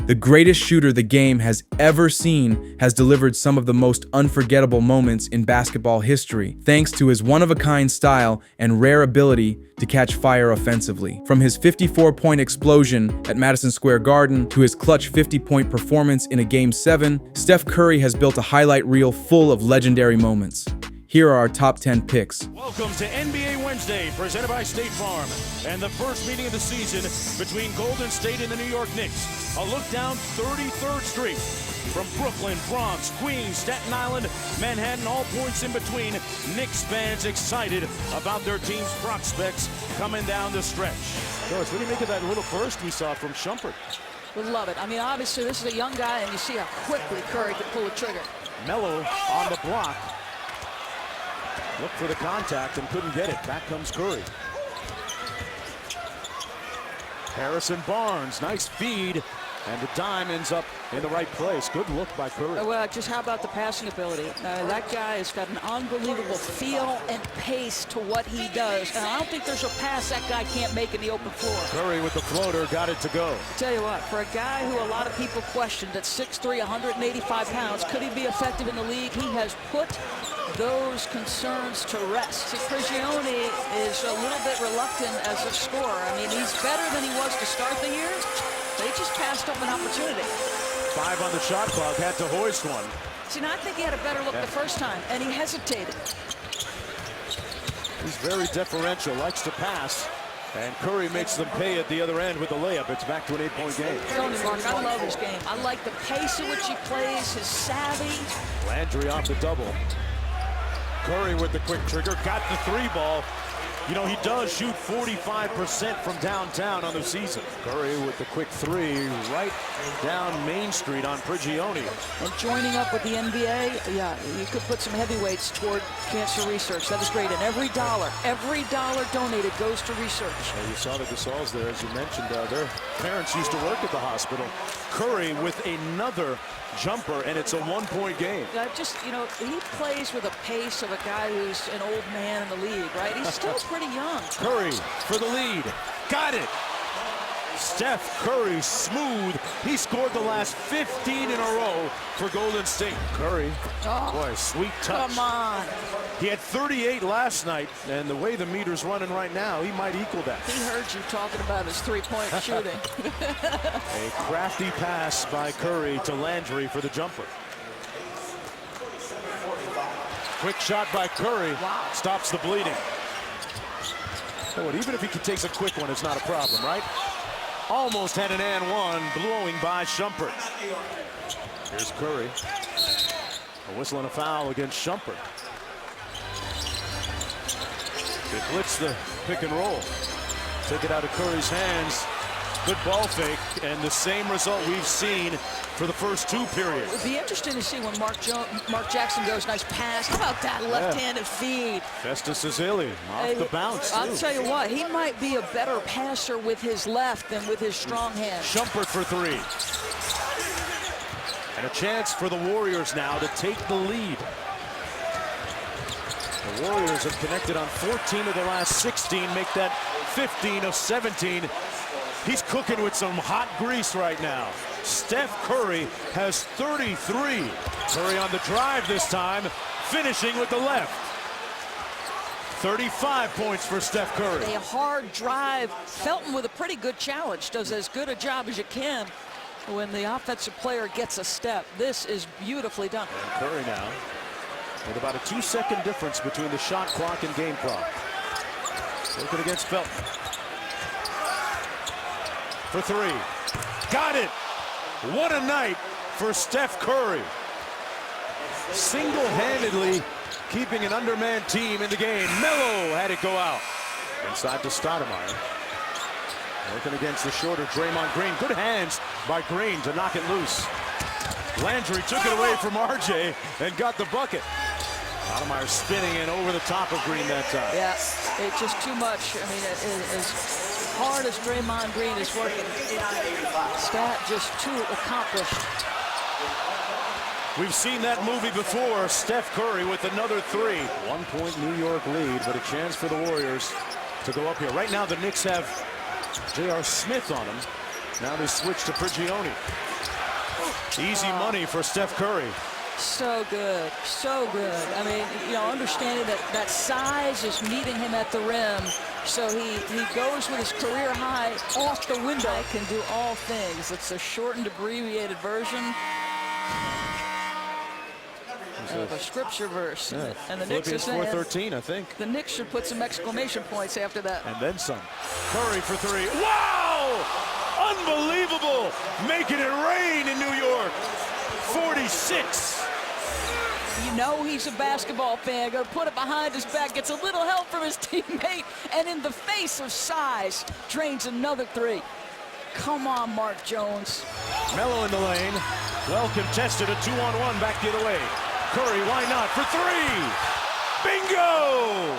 The greatest shooter the game has ever seen has delivered some of the most unforgettable moments in basketball history, thanks to his one-of-a-kind style and rare ability to catch fire offensively. From his 54-point explosion at Madison Square Garden to his clutch 50-point performance in a Game 7, Steph Curry has built a highlight reel full of legendary moments. Here are our top 10 picks. Welcome to NBA Wednesday, presented by State Farm, and the first meeting of the season between Golden State and the New York Knicks. A look down 33rd Street. From Brooklyn, Bronx, Queens, Staten Island, Manhattan, all points in between, Knicks fans excited about their team's prospects coming down the stretch. Doris, what do you make of that little burst we saw from Shumpert? We love it. I mean, obviously, this is a young guy, and you see how quickly Curry can pull a trigger. Melo on the block. Looked for the contact and couldn't get it. Back comes Curry. Harrison Barnes, nice feed, and the dime ends up in the right place. Good look by Curry. Well, just how about the passing ability? That guy has got an unbelievable feel and pace to what he does, and I don't think there's a pass that guy can't make in the open floor. Curry with the floater, got it to go. I'll tell you what, for a guy who a lot of people questioned at 6'3", 185 pounds, could he be effective in the league? He has put those concerns to rest. See, Prigioni is a little bit reluctant as a scorer. I mean, he's better than he was to start the year. They just passed up an opportunity. 5 on the shot clock, had to hoist one. See, now I think he had a better look the first time, and he hesitated. He's very deferential, likes to pass, and Curry makes them pay at the other end with the layup. It's back to an 8-point game. Tony, Mark, I love his game. I like the pace at which he plays, his savvy. Landry off the double. Curry with the quick trigger, got the 3 ball. You know, he does shoot 45% from downtown on the season. Curry with the quick 3 right down Main Street on Prigioni. And joining up with the NBA, yeah, you could put some heavyweights toward cancer research. That is great. And every dollar donated goes to research. Well, you saw the Gasols there, as you mentioned. Their parents used to work at the hospital. Curry with another jumper, and it's a 1-point game. Just, you know, he plays with a pace of a guy who's an old man in the league, right? He's still pretty young. Curry for the lead. Got it. Steph Curry smooth. He scored the last 15 in a row for Golden State. Curry, boy, sweet touch. Come on. He had 38 last night, and the way the meter's running right now, he might equal that. He heard you talking about his 3-point shooting. A crafty pass by Curry to Landry for the jumper. Quick shot by Curry. Wow. Stops the bleeding. So even if he takes a quick one, it's not a problem, right? Almost had an and one, blowing by Shumpert. Here's Curry. A whistle and a foul against Shumpert. They blitz the pick and roll. Took it out of Curry's hands. Good ball fake, and the same result we've seen for the first 2 periods. It would be interesting to see when Mark Jackson goes. Nice pass. How about that left-handed feed? Festus Ezeli off the bounce, too. I'll tell you what, he might be a better passer with his left than with his strong hand. Shumpert for 3. And a chance for the Warriors now to take the lead. The Warriors have connected on 14 of the last 16, make that 15 of 17. He's cooking with some hot grease right now. Steph Curry has 33. Curry on the drive this time, finishing with the left. 35 points for Steph Curry. A hard drive. Felton with a pretty good challenge. Does as good a job as you can when the offensive player gets a step. This is beautifully done. And Curry now with about a 2-second difference between the shot clock and game clock. Looking against Felton. For 3. Got it. What a night for Steph Curry. Single-handedly keeping an undermanned team in the game. Melo had it go out. Inside to Stoudemire. Working against the shorter Draymond Green. Good hands by Green to knock it loose. Landry took it away from RJ and got the bucket. Stoudemire spinning in over the top of Green that time. Yeah, it's just too much. I mean, as hard as Draymond Green is working, Stat just too accomplished. We've seen that movie before. Steph Curry with another 3. 1-point New York lead, but a chance for the Warriors to go up here. Right now, the Knicks have J.R. Smith on them. Now they switch to Prigioni. Easy money for Steph Curry. So good, so good. I mean, you know, understanding that size is meeting him at the rim, so he goes with his career high off the window. Can do all things. It's a shortened, abbreviated version of a scripture verse. Yeah. And the Knicks are saying 4:13, I think. the Knicks should put some exclamation points after that. And then some. Curry for three. Wow! Unbelievable! Making it rain in New York. 46. You know he's a basketball fan. Gonna put it behind his back. Gets a little help from his teammate. And in the face of size, drains another three. Come on, Mark Jones. Melo in the lane. Well contested. A 2-on-1 back the other way. Curry, why not? For three. Bingo!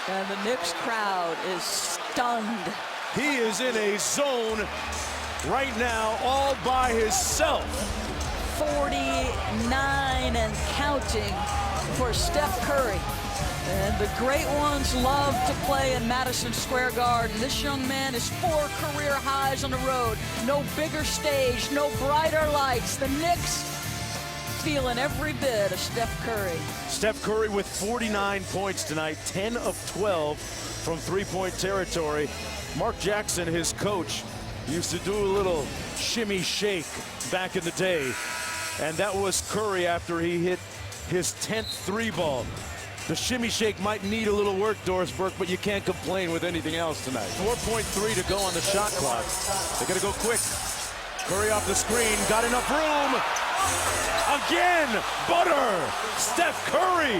And the Knicks crowd is stunned. He is in a zone right now all by himself. 49 and counting for Steph Curry. And the great ones love to play in Madison Square Garden. This young man is 4 career highs on the road. No bigger stage, no brighter lights. The Knicks feeling every bit of Steph Curry. Steph Curry with 49 points tonight, 10 of 12 from three-point territory. Mark Jackson, his coach, used to do a little shimmy shake back in the day. And that was Curry after he hit his 10th three ball. The shimmy shake might need a little work, Doris Burke, but you can't complain with anything else tonight. 4.3 to go on the shot clock. They gotta go quick. Curry off the screen, got enough room. Again, butter. Steph Curry,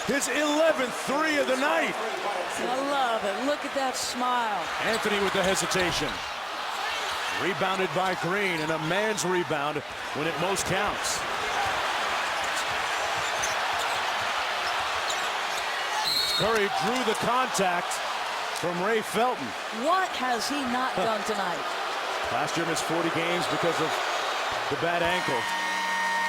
his 11th three of the night. I love it. Look at that smile. Anthony with the hesitation. Rebounded by Green, and a man's rebound when it most counts. Curry drew the contact from Ray Felton. What has he not done tonight? Last year missed 40 games because of the bad ankle.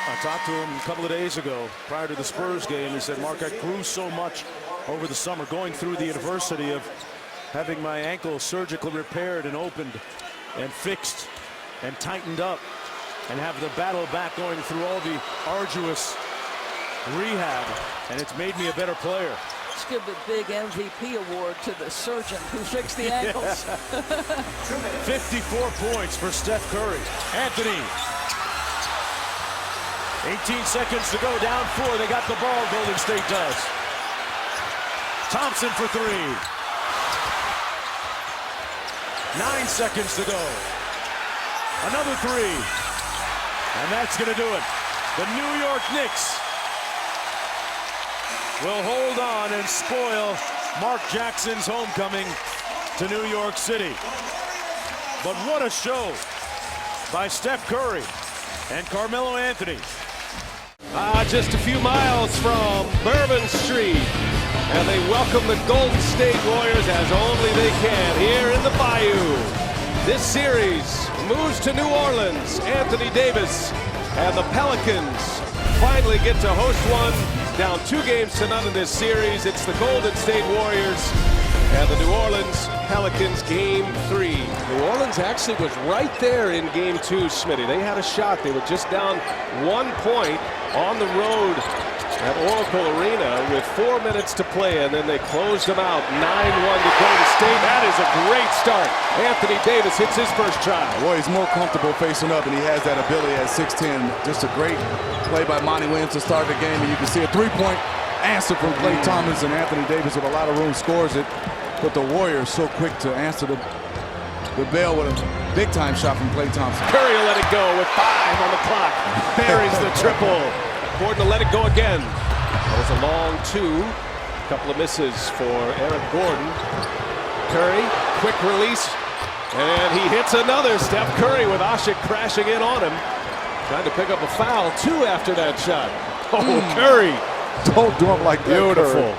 I talked to him a couple of days ago prior to the Spurs game. He said, Mark, I grew so much over the summer going through the adversity of having my ankle surgically repaired and opened and fixed and tightened up, and have the battle back going through all the arduous rehab, and it's made me a better player. Let's give the big MVP award to the surgeon who fixed the ankles. 54 points for Steph Curry. Anthony. 18 seconds to go, down 4. They got the ball, Golden State does. Thompson for three. 9 seconds to go. Another three. And that's going to do it. The New York Knicks will hold on and spoil Mark Jackson's homecoming to New York City. But what a show by Steph Curry and Carmelo Anthony. Just a few miles from Bourbon Street, and they welcome the Golden State Warriors as only they can here in the Bayou. This series moves to New Orleans. Anthony Davis and the Pelicans finally get to host one. Down 2-0 in this series. It's the Golden State Warriors and the New Orleans Pelicans Game 3. New Orleans actually was right there in Game 2, Smitty. They had a shot. They were just down 1 point on the road at Oracle Arena with 4 minutes to play, and then they closed them out 9-1 to Golden State. That is a great start. Anthony Davis hits his first try. Well, he's more comfortable facing up, and he has that ability at 6'10". Just a great play by Monty Williams to start the game, and you can see a three-point answer from Klay Thompson, and Anthony Davis with a lot of room scores it. But the Warriors so quick to answer the bell with a big-time shot from Klay Thompson. Curry will let it go with 5 on the clock. Buries the triple. Gordon to let it go again. That was a long 2. A couple of misses for Eric Gordon. Curry, quick release, and he hits another. Steph Curry with Ashik crashing in on him. Trying to pick up a foul, 2 after that shot. Oh, Curry. Don't do him like that. Beautiful.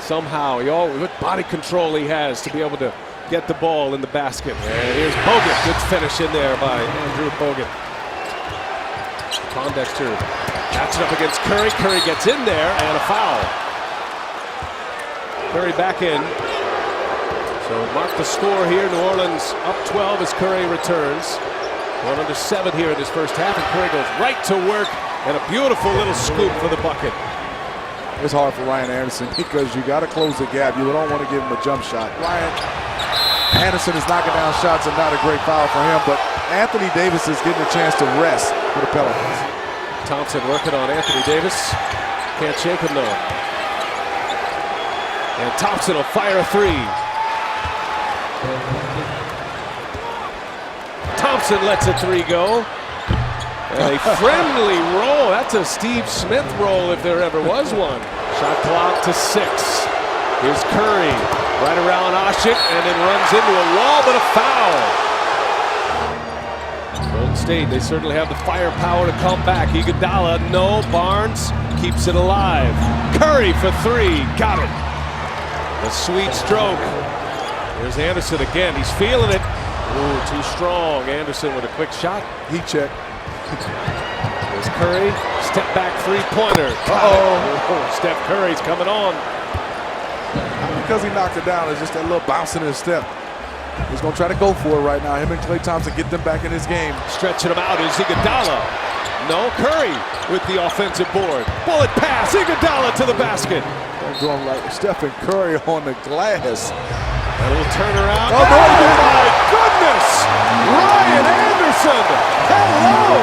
Somehow, what body control he has to be able to get the ball in the basket. And here's Bogut. Good finish in there by Andrew Bogut. Pondexter backs it up against Curry. Curry gets in there, and a foul. Curry back in. So mark the score here. New Orleans up 12 as Curry returns. 1 under 7 here in this first half, and Curry goes right to work, and a beautiful little scoop for the bucket. It's hard for Ryan Anderson because you got to close the gap. You don't want to give him a jump shot. Ryan Anderson is knocking down shots and not a great foul for him, but Anthony Davis is getting a chance to rest for the Pelicans. Thompson working on Anthony Davis. Can't shake him though. And Thompson will fire a 3. Thompson lets a 3 go. And a friendly roll. That's a Steve Smith roll if there ever was one. Shot clock to 6. Here's Curry right around Ashik and then runs into a wall, but a foul. Golden State, they certainly have the firepower to come back. Iguodala, no. Barnes keeps it alive. Curry for 3. Got it. A sweet stroke. There's Anderson again. He's feeling it. Ooh, too strong. Anderson with a quick shot. Heat check. There's Curry. Step back 3-pointer. Uh-oh. Steph Curry's coming on. Because he knocked it down, it's just that little bounce in his step. He's going to try to go for it right now. Him and Klay Thompson get them back in this game. Stretching him out is Iguodala. No, Curry with the offensive board. Bullet pass. Iguodala to the basket. They're going like Steph and Curry on the glass. A little turnaround. Oh, no, my goodness! Ryan Anderson! Hello!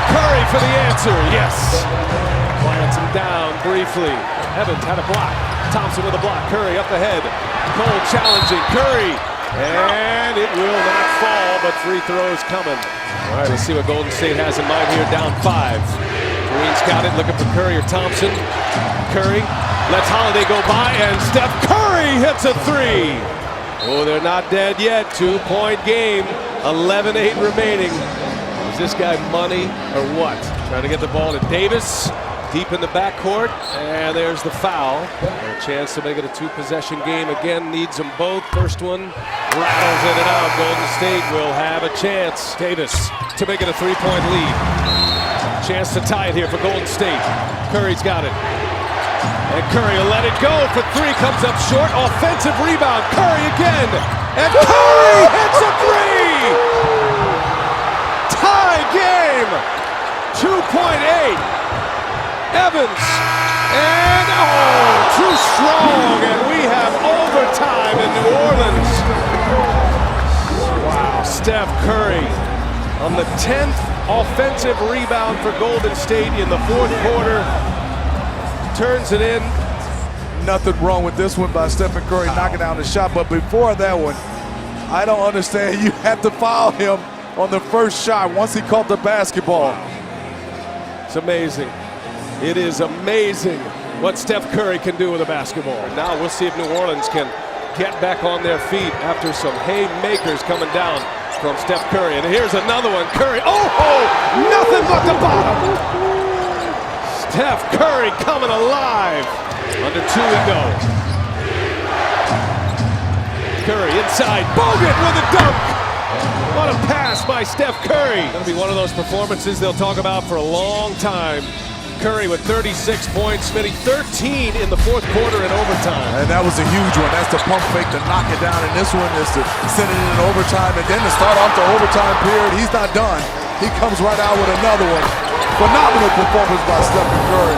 Curry for the answer, yes. Plants him down briefly. Evans had a block. Thompson with a block. Curry up ahead. Cole challenging Curry. And it will not fall, but free throws coming. All right, let's see what Golden State has in mind here. Down 5. Green's got it, looking for Curry or Thompson. Curry lets Holiday go by, and Steph Curry hits a 3. Oh, they're not dead yet. 2-point game. 11-8 remaining. Is this guy money or what? Trying to get the ball to Davis. Deep in the backcourt, and there's the foul. And a chance to make it a 2-possession game. Again, needs them both. First one rattles in and out. Golden State will have a chance. Davis to make it a 3-point lead. Chance to tie it here for Golden State. Curry's got it. And Curry will let it go for 3. Comes up short. Offensive rebound. Curry again. And Curry hits a 3. Tie game. 2.8. Evans, and too strong, and we have overtime in New Orleans. Wow, Steph Curry on the 10th offensive rebound for Golden State in the 4th quarter. Turns it in. Nothing wrong with this one by Stephen Curry knocking down the shot, but before that one, I don't understand. You had to foul him on the first shot once he caught the basketball. It's amazing. It is amazing what Steph Curry can do with a basketball. Now we'll see if New Orleans can get back on their feet after some haymakers coming down from Steph Curry. And here's another one. Curry. Nothing but the bottom. Steph Curry coming alive. Under 2 we go. Curry inside. Bogut with a dunk. What a pass by Steph Curry. That'll be one of those performances they'll talk about for a long time. Curry with 36 points, Smitty 13 in the 4th quarter in overtime. And that was a huge one. That's the pump fake to knock it down. And this one is to send it in overtime. And then to start off the overtime period, he's not done. He comes right out with another one. Phenomenal performance by Stephen Curry.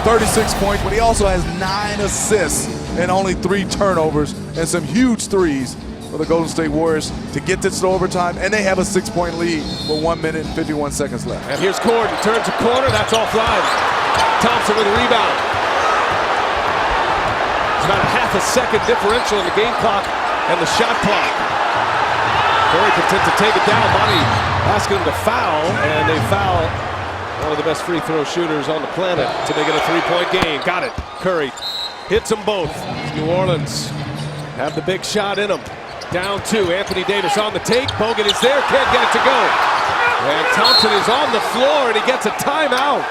36 points, but he also has 9 assists and only 3 turnovers and some huge threes for the Golden State Warriors to get this to overtime, and they have a 6-point lead with 1 minute and 51 seconds left. And here's Gordon, turns a corner, that's offline. Thompson with a rebound. It's about a half a second differential in the game clock and the shot clock. Curry content to take it down. Monty asking him to foul, and they foul one of the best free throw shooters on the planet to make it a 3-point game. Got it. Curry hits them both. New Orleans have the big shot in them. Down 2, Anthony Davis on the take. Bogut is there, can't get it to go. And Thompson is on the floor, and he gets a timeout.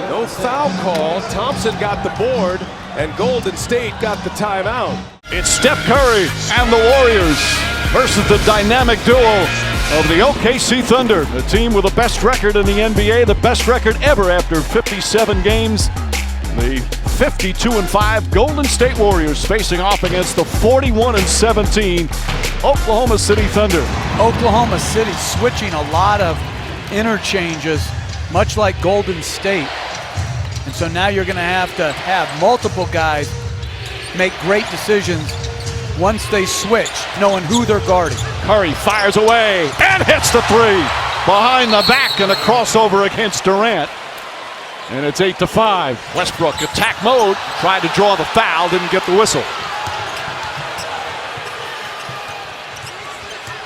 No foul call. Thompson got the board, and Golden State got the timeout. It's Steph Curry and the Warriors versus the dynamic duo of the OKC Thunder, the team with the best record in the NBA, the best record ever after 57 games. The 52-5 Golden State Warriors facing off against the 41-17 Oklahoma City Thunder. Oklahoma City switching a lot of interchanges, much like Golden State. And so now you're going to have multiple guys make great decisions once they switch, knowing who they're guarding. Curry fires away and hits the three. Behind the back and a crossover against Durant. And it's 8-5. Westbrook attack mode, tried to draw the foul, didn't get the whistle.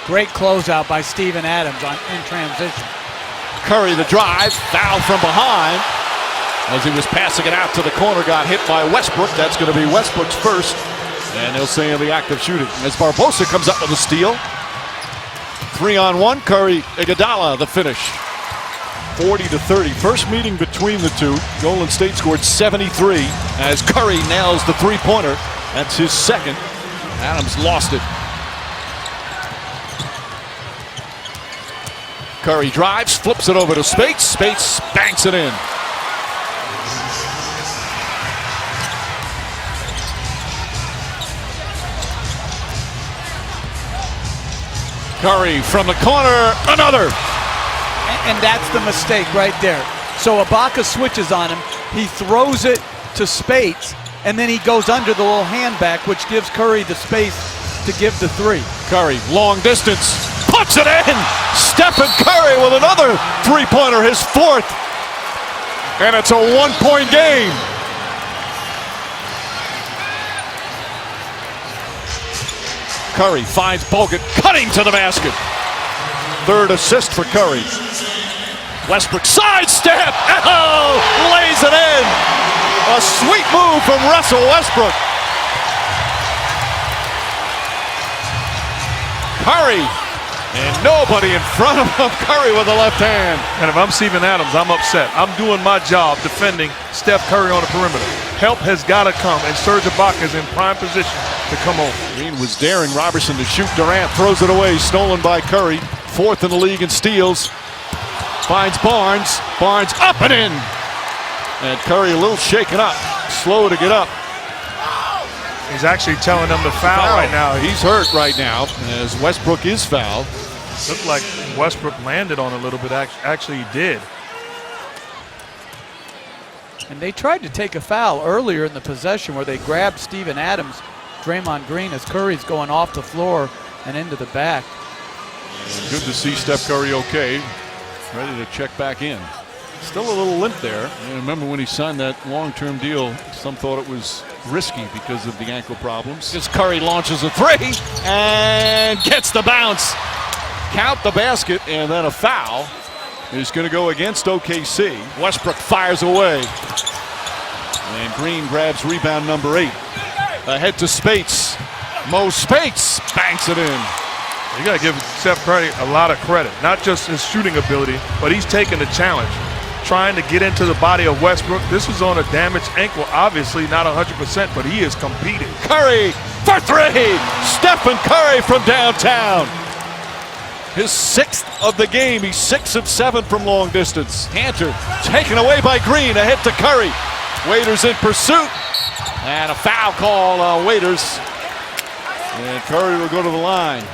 Great closeout by Steven Adams in transition. Curry the drive, foul from behind. As he was passing it out to the corner, got hit by Westbrook. That's going to be Westbrook's first. And they'll say in the act of shooting. As Barbosa comes up with a steal. 3-on-1, Curry, Iguodala, the finish. 40-30. First meeting between the two. Golden State scored 73 as Curry nails the three-pointer. That's his second. Adams lost it. Curry drives, flips it over to Spates. Spates banks it in. Curry from the corner, another. And that's the mistake right there. So Ibaka switches on him. He throws it to Spates, and then he goes under the little hand back, which gives Curry the space to give the three. Curry, long distance, puts it in. Steph and Curry with another three-pointer, his fourth. And it's a one-point game. Curry finds Bogut, cutting to the basket. Third assist for Curry. Westbrook sidestep, lays it in. A sweet move from Russell Westbrook. Curry, and nobody in front of him. Curry with the left hand. And if I'm Steven Adams, I'm upset. I'm doing my job defending Steph Curry on the perimeter. Help has got to come, and Serge Ibaka is in prime position to come over. Green was daring Robertson to shoot. Durant throws it away, stolen by Curry. Fourth in the league in steals. Finds Barnes. Barnes up and in. And Curry a little shaken up, slow to get up. He's actually telling them to foul right now. He's hurt right now as Westbrook is fouled. Looked like Westbrook landed on a little bit. Actually, he did. And they tried to take a foul earlier in the possession where they grabbed Steven Adams, Draymond Green, as Curry's going off the floor and into the back. Good to see Steph Curry okay, ready to check back in. Still a little limp there. I remember when he signed that long-term deal, some thought it was risky because of the ankle problems. As Curry launches a three and gets the bounce. Count the basket, and then a foul is going to go against OKC. Westbrook fires away. And Green grabs rebound number 8. Ahead to Spates. Mo Spates banks it in. You got to give Steph Curry a lot of credit, not just his shooting ability, but he's taking the challenge, trying to get into the body of Westbrook. This was on a damaged ankle, obviously not 100%, but he is competing. Curry for three. Stephen Curry from downtown. His 6th of the game. He's 6 of 7 from long distance. Cantor taken away by Green. Ahead to Curry. Waiters in pursuit. And a foul call on Waiters. And Curry will go to the line.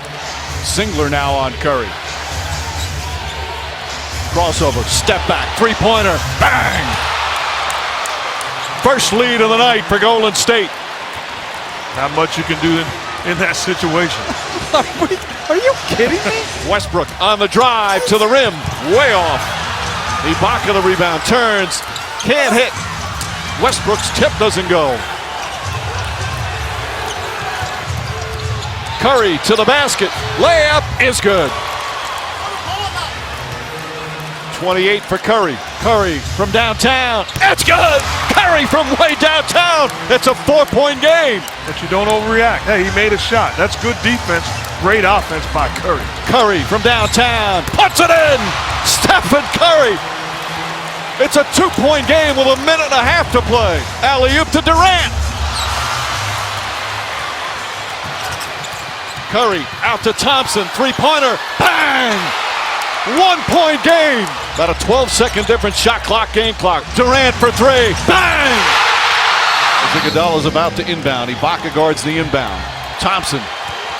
Singler now on Curry. Crossover, step back, three-pointer, bang! First lead of the night for Golden State. Not much you can do in that situation. Are you kidding me? Westbrook on the drive to the rim, way off. Ibaka the rebound, turns, can't hit. Westbrook's tip doesn't go. Curry to the basket, layup is good. 28 for Curry. Curry from downtown, it's good! Curry from way downtown, it's a 4-point game. But you don't overreact. Hey, he made a shot. That's good defense, great offense by Curry. Curry from downtown, puts it in! Stephen Curry! It's a 2-point game with a minute and a half to play. Alley-oop to Durant. Curry out to Thompson, three-pointer, bang! 1-point game. About a 12-second difference, shot clock, game clock. Durant for three, bang! Iguodala's about to inbound. Ibaka guards the inbound. Thompson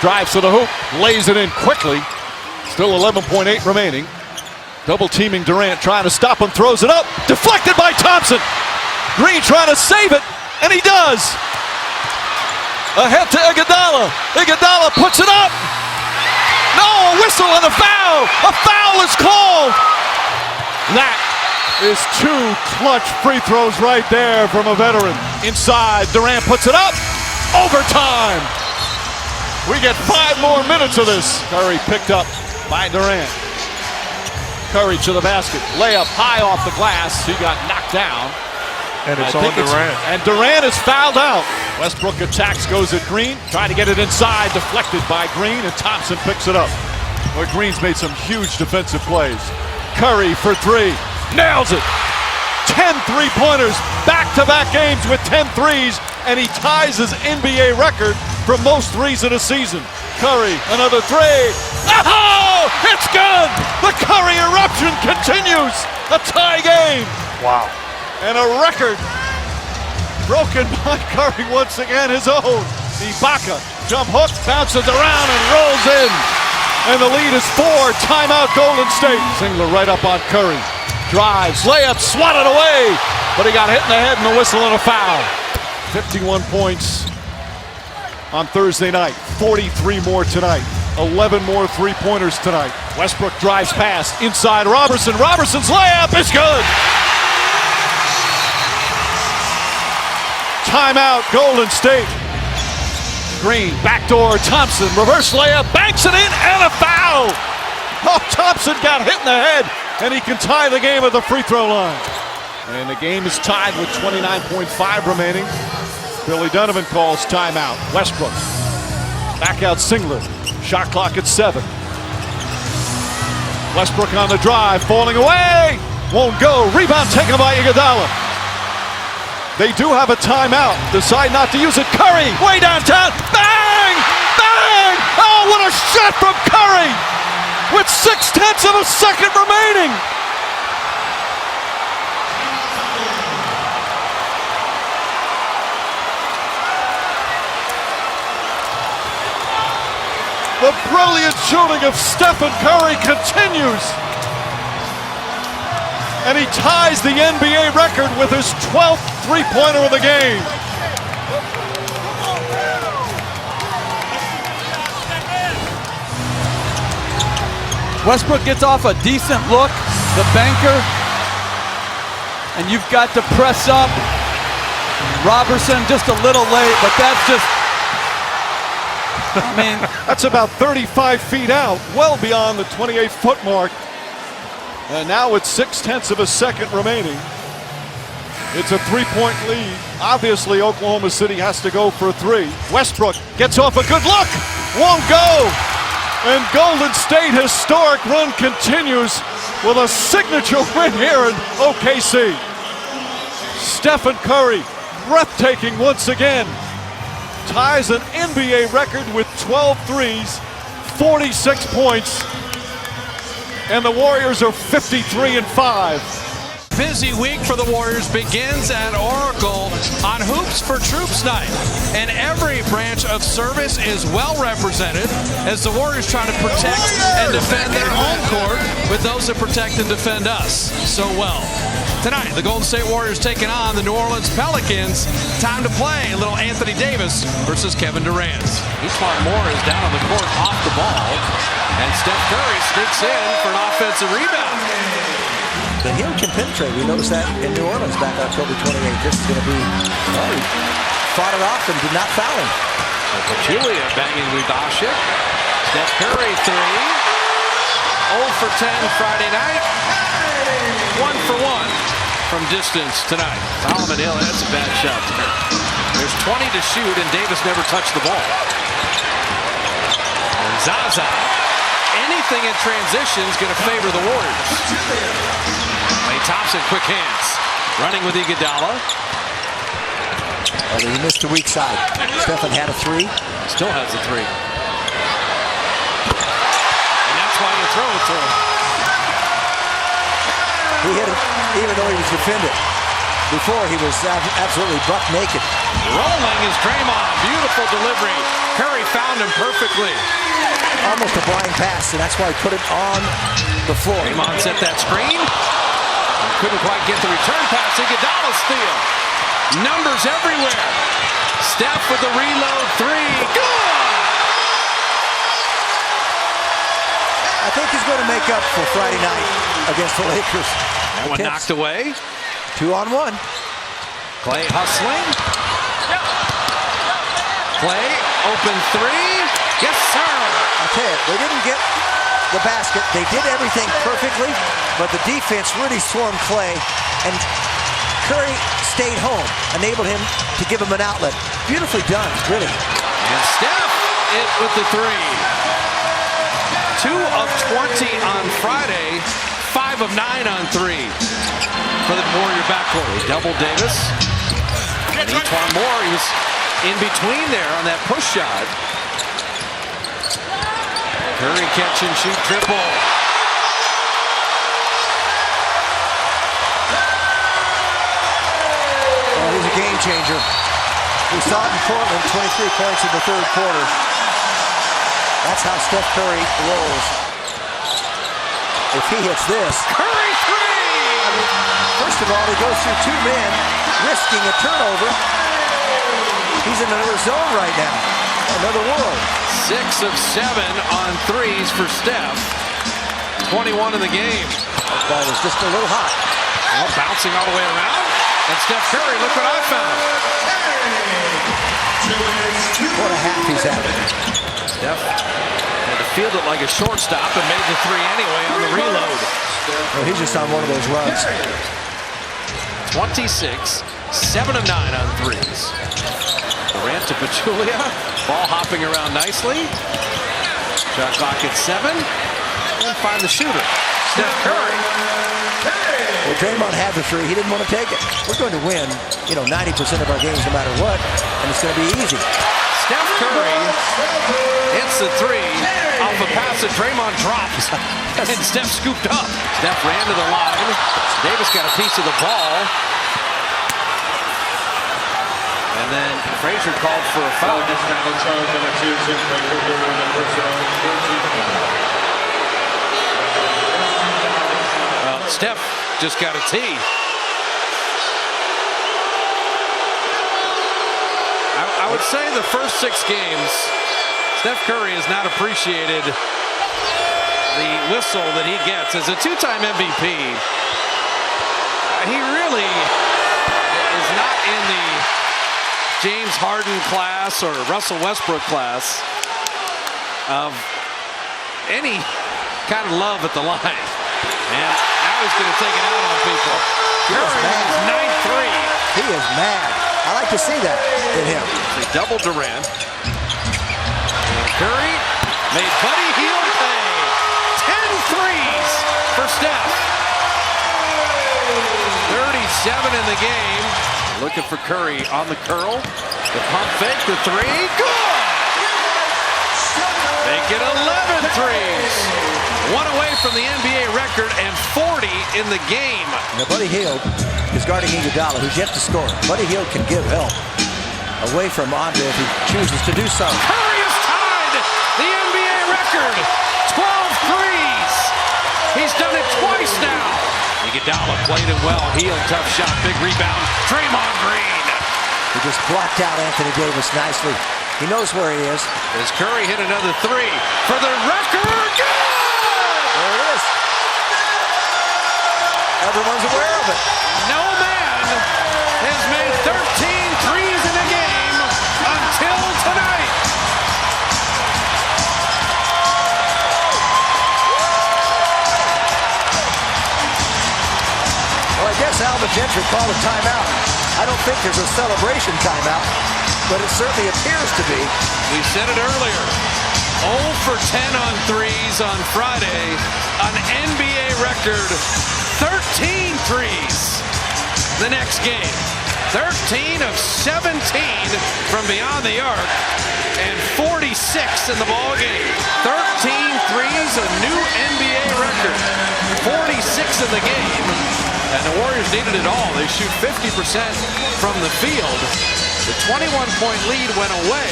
drives to the hoop, lays it in quickly. Still 11.8 remaining. Double teaming Durant, trying to stop him, throws it up. Deflected by Thompson. Green trying to save it, and he does. Ahead to Iguodala. Iguodala puts it up. No, a whistle and a foul. A foul is called. That is 2 clutch free throws right there from a veteran. Inside, Durant puts it up. Overtime. We get 5 more minutes of this. Curry picked up by Durant. Curry to the basket. Layup high off the glass. He got knocked down. And it's on Durant. And Durant is fouled out. Westbrook attacks, goes at Green. Trying to get it inside. Deflected by Green, and Thompson picks it up. Well, Green's made some huge defensive plays. Curry for 3. Nails it. 10 three-pointers. Back-to-back games with 10 threes. And he ties his NBA record for most threes in a season. Curry, another 3. Oh, it's good! The Curry eruption continues. A tie game. Wow. And a record broken by Curry once again, his own. Ibaka, jump hook, bounces around and rolls in. And the lead is 4. Timeout Golden State. Singler right up on Curry. Drives, layup, swatted away. But he got hit in the head and a whistle and a foul. 51 points on Thursday night. 43 more tonight. 11 more three-pointers tonight. Westbrook drives past, inside Robertson. Robertson's layup is good. Timeout, Golden State. Green, backdoor, Thompson, reverse layup, banks it in, and a foul! Oh, Thompson got hit in the head, and he can tie the game at the free throw line. And the game is tied with 29.5 remaining. Billy Donovan calls timeout. Westbrook, back out Singler, shot clock at 7. Westbrook on the drive, falling away, won't go, rebound taken by Iguodala. They do have a timeout. Decide not to use it. Curry, way downtown. Bang! Bang! Oh, what a shot from Curry! With 0.6 of a second remaining. The brilliant shooting of Stephen Curry continues. And he ties the NBA record with his 12th three-pointer of the game. Westbrook gets off a decent look, the banker, and you've got to press up. Robertson just a little late, but that's just, I mean. That's about 35 feet out, well beyond the 28-foot mark. And now with 0.6 of a second remaining. It's a 3-point lead. Obviously, Oklahoma City has to go for 3. Westbrook gets off a good look. Won't go. And Golden State historic run continues with a signature win here in OKC. Stephen Curry, breathtaking once again. Ties an NBA record with 12 threes, 46 points. And the Warriors are 53-5. Busy week for the Warriors begins at Oracle on Hoops for Troops Night. And every branch of service is well represented as the Warriors try to protect and defend their home court with those that protect and defend us so well. Tonight, the Golden State Warriors taking on the New Orleans Pelicans. Time to play a little Anthony Davis versus Kevin Durant. Eastmont Moore is down on the court off the ball. And Steph Curry sneaks in for an offensive rebound. The heel can penetrate. We noticed that in New Orleans back October 28th. This is going to be, well, he fought it off and did not foul him. Julia banging Lubashic. Steph Curry 3. 0 for 10 Friday night. 1 for 1 from distance tonight. Solomon Hill, that's a bad shot. There's 20 to shoot, and Davis never touched the ball. And Zaza, anything in transition is going to favor the Warriors. Klay Thompson, quick hands. Running with Iguodala. Oh, he missed the weak side. Stephen had a 3. Still has a 3. And that's why you throw it to him. He hit it even though he was defended. Before he was absolutely buck naked. Rolling is Draymond. Beautiful delivery. Curry found him perfectly. Almost a blind pass, and that's why he put it on the floor. Draymond set that screen. Couldn't quite get the return pass. Iguodala steal. Numbers everywhere. Steph with the reload three. Good! I think he's going to make up for Friday night against the Lakers. That one knocked away. 2-on-1. Clay hustling. Clay, open three. Yes, sir. I tell you, they didn't get the basket. They did everything perfectly, but the defense really swarmed Clay, and Curry stayed home, enabled him to give him an outlet. Beautifully done, really. And Steph it with the three. 2 of 20 on Friday, 5 of 9 on three for the Warrior backcourt. They double Davis. And Antoine Moore, he was in between there on that push shot. Curry catch and shoot triple. Well, he's a game changer. We saw it in Portland, 23 points in the third quarter. That's how Steph Curry rolls. If he hits this. Curry three! First of all, he goes through 2 men, risking a turnover. He's in another zone right now. Another world. 6 of 7 on threes for Steph. 21 in the game. That ball was just a little hot. Well, bouncing all the way around. And Steph Curry, look what I found. What a half he's having. Steph had to field it like a shortstop and made the three anyway on the reload. Well, he's just on one of those runs. 26, 7 of 9 on threes. Durant to Pachulia. Ball hopping around nicely. Shot clock at 7. And find the shooter. Steph Curry. Well, Draymond had the three. He didn't want to take it. We're going to win, 90% of our games no matter what, and it's going to be easy. Steph Curry hits the three off a pass that Draymond drops. And Steph scooped up. Steph ran to the line. Davis got a piece of the ball. And then Frazier called for a foul. Steph just got a tee. I would say the first 6 games, Steph Curry has not appreciated the whistle that he gets as a 2-time MVP. He really is not in the James Harden class or Russell Westbrook class of any kind of love at the line. And now he's going to take it out on people. Curry's 9-3. He is mad. I like to see that in him. They double Durant. Curry made Buddy Hield pay. 10 threes for Steph. 37 in the game. Looking for Curry on the curl. The pump fake, the three. Good! Make it 11 threes. 1 away from the NBA record and 40 in the game. Now, Buddy Hield is guarding Iguodala, who's yet to score. Buddy Hield can give help away from Andre if he chooses to do so. Curry has tied the NBA record. 12 threes. He's done it twice now. Iguodala played it well. Hield, tough shot, big rebound. Draymond Green. He just blocked out Anthony Davis nicely. He knows where he is. As Curry hit another three for the record. Good! There it is. Everyone's aware of it. No man has made 13 threes in a game until tonight. Well, I guess Alvin Gentry called a timeout. I don't think there's a celebration timeout, but it certainly appears to be. We said it earlier. 0 for 10 on threes on Friday. An NBA record 13 threes the next game. 13 of 17 from beyond the arc and 46 in the ball game. 13 threes, a new NBA record. 46 in the game. And the Warriors needed it all. They shoot 50% from the field. The 21-point lead went away,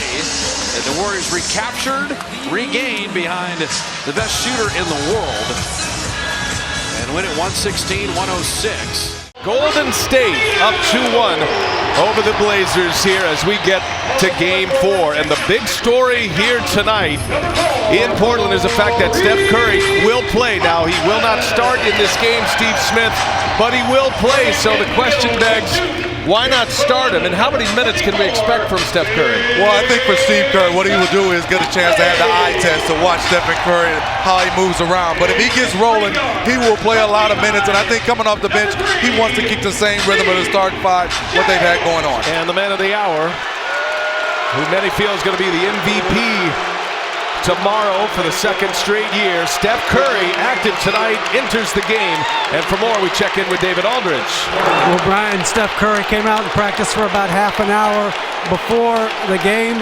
and the Warriors recaptured, regained behind the best shooter in the world, and win it 116-106. Golden State up 2-1 over the Blazers here as we get to Game 4. And the big story here tonight in Portland is the fact that Steph Curry will play. Now, he will not start in this game, Steve Smith, but he will play. So the question begs, why not start him? And how many minutes can we expect from Steph Curry? Well, I think for Steve Kerr, what he will do is get a chance to have the eye test to watch Stephen Curry and how he moves around. But if he gets rolling, he will play a lot of minutes. And I think coming off the bench, he wants to keep the same rhythm of the starting five, what they've had going on. And the man of the hour, who many feel is going to be the MVP tomorrow for the second straight year, Steph Curry, active tonight, enters the game. And for more, we check in with David Aldridge. Well, Brian, Steph Curry came out and practiced for about half an hour before the game.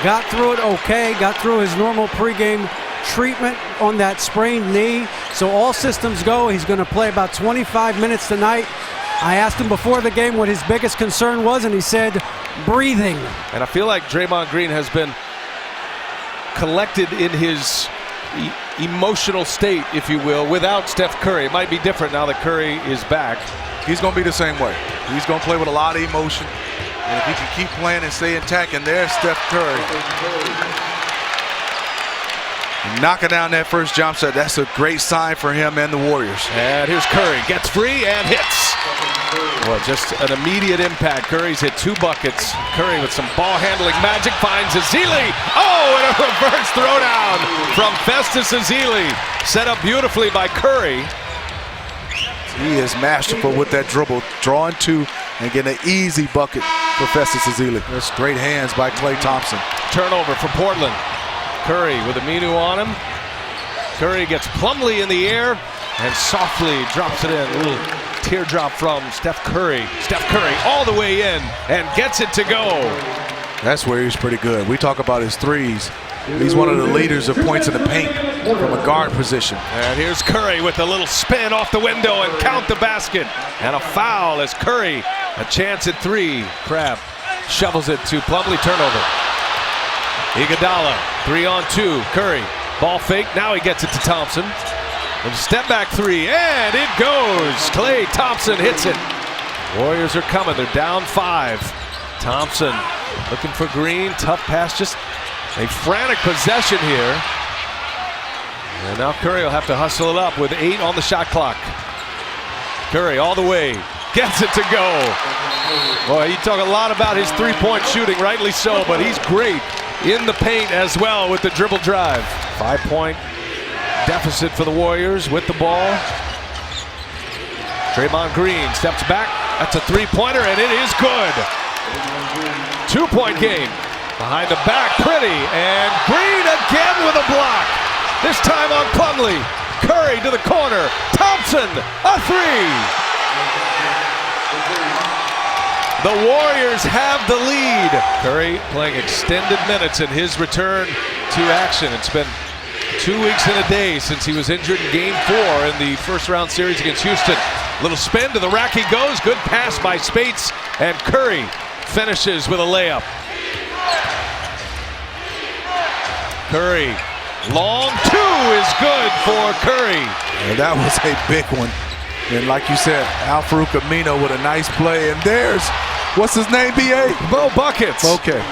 Got through it okay, got through his normal pregame treatment on that sprained knee. So all systems go. He's going to play about 25 minutes tonight. I asked him before the game what his biggest concern was, and he said breathing. And I feel like Draymond Green has been collected in his emotional state, if you will, without Steph Curry. It might be different now that Curry is back. He's going to be the same way. He's going to play with a lot of emotion. And if he can keep playing and stay intact, and there's Steph Curry. Knocking down that first jump shot, that's a great sign for him and the Warriors. And here's Curry, gets free and hits. Well, just an immediate impact. Curry's hit 2 buckets. Curry with some ball handling magic finds Ezeli. Oh, and a reverse throwdown from Festus Ezeli. Set up beautifully by Curry. He is masterful with that dribble, drawing 2 and getting an easy bucket for Festus Ezeli. That's great hands by Klay Thompson. Turnover for Portland. Curry with Aminu on him. Curry gets Plumlee in the air and softly drops it in. A little teardrop from Steph Curry. Steph Curry all the way in and gets it to go. That's where he's pretty good. We talk about his threes. He's one of the leaders of points in the paint from a guard position. And here's Curry with a little spin off the window and count the basket. And a foul as Curry, a chance at 3. Crabbe shovels it to Plumlee, turnover. Iguodala, 3-on-2. Curry, ball fake. Now he gets it to Thompson. And step back 3, and it goes. Klay Thompson hits it. Warriors are coming. They're down 5. Thompson looking for Green. Tough pass. Just a frantic possession here. And now Curry will have to hustle it up with 8 on the shot clock. Curry all the way. Gets it to go. Boy, you talk a lot about his three-point shooting, rightly so, but he's great in the paint as well with the dribble drive. 5-point deficit for the Warriors with the ball. Draymond Green steps back. That's a 3-pointer, and it is good. 2-point game. Behind the back, pretty, and Green again with a block. This time on Plumlee. Curry to the corner. Thompson, a 3. The Warriors have the lead. Curry playing extended minutes in his return to action. It's been 2 weeks and a day since he was injured in Game 4 in the first-round series against Houston. Little spin to the rack he goes. Good pass by Spates, and Curry finishes with a layup. Curry, long 2 is good for Curry. And that was a big one. And like you said, Al-Farouq Aminu with a nice play. And there's, what's his name, B.A.? Mo Buckets. Okay.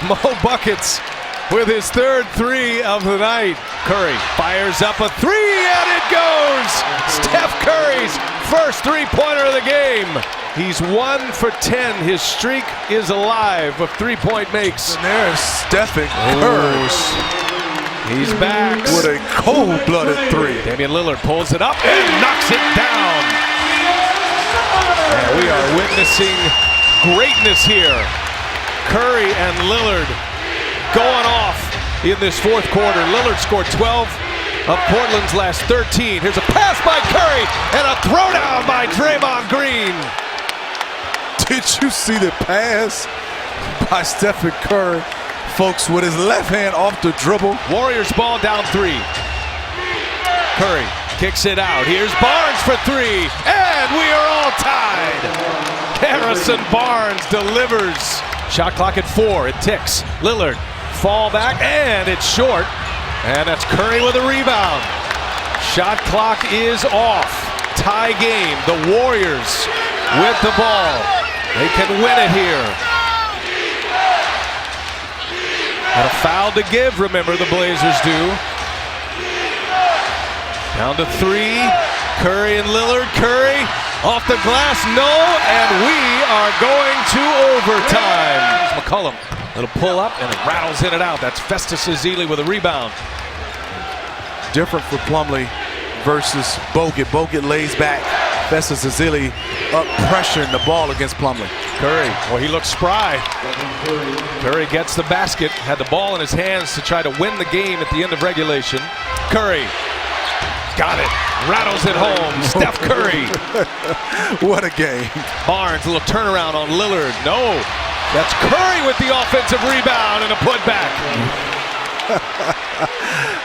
Mo Buckets with his third 3 of the night. Curry fires up a 3, and it goes! Steph Curry's first 3-pointer of the game. He's 1 for 10. His streak is alive of 3-point makes. And there's Stephen Curry. He's back with a cold-blooded 3. Damian Lillard pulls it up and knocks it down. And we are witnessing greatness here. Curry and Lillard going off in this fourth quarter. Lillard scored 12 of Portland's last 13. Here's a pass by Curry and a throwdown by Draymond Green. Did you see the pass by Stephen Curry? Folks, with his left hand off the dribble. Warriors ball down 3. Curry Kicks it out. Here's Barnes for three. And we are all tied. Harrison Barnes delivers. Shot clock at 4. It ticks. Lillard, fall back, and it's short. And that's Curry with a rebound. Shot clock is off. Tie game. The Warriors with the ball. They can win it here. And a foul to give, remember the Blazers do. Down to 3. Curry and Lillard. Curry off the glass, no, and we are going to overtime. Here's McCollum. Little pull up and it rattles in and out. That's Festus Ezeli with a rebound. Different for Plumlee versus Bogut. Bogut lays back. Festus Ezeli up pressuring the ball against Plumlee. Curry, well, he looks spry. Curry gets the basket, had the ball in his hands to try to win the game at the end of regulation. Curry got it, rattles it home. Steph Curry. What a game. Barnes, a little turnaround on Lillard. No, that's Curry with the offensive rebound and a putback.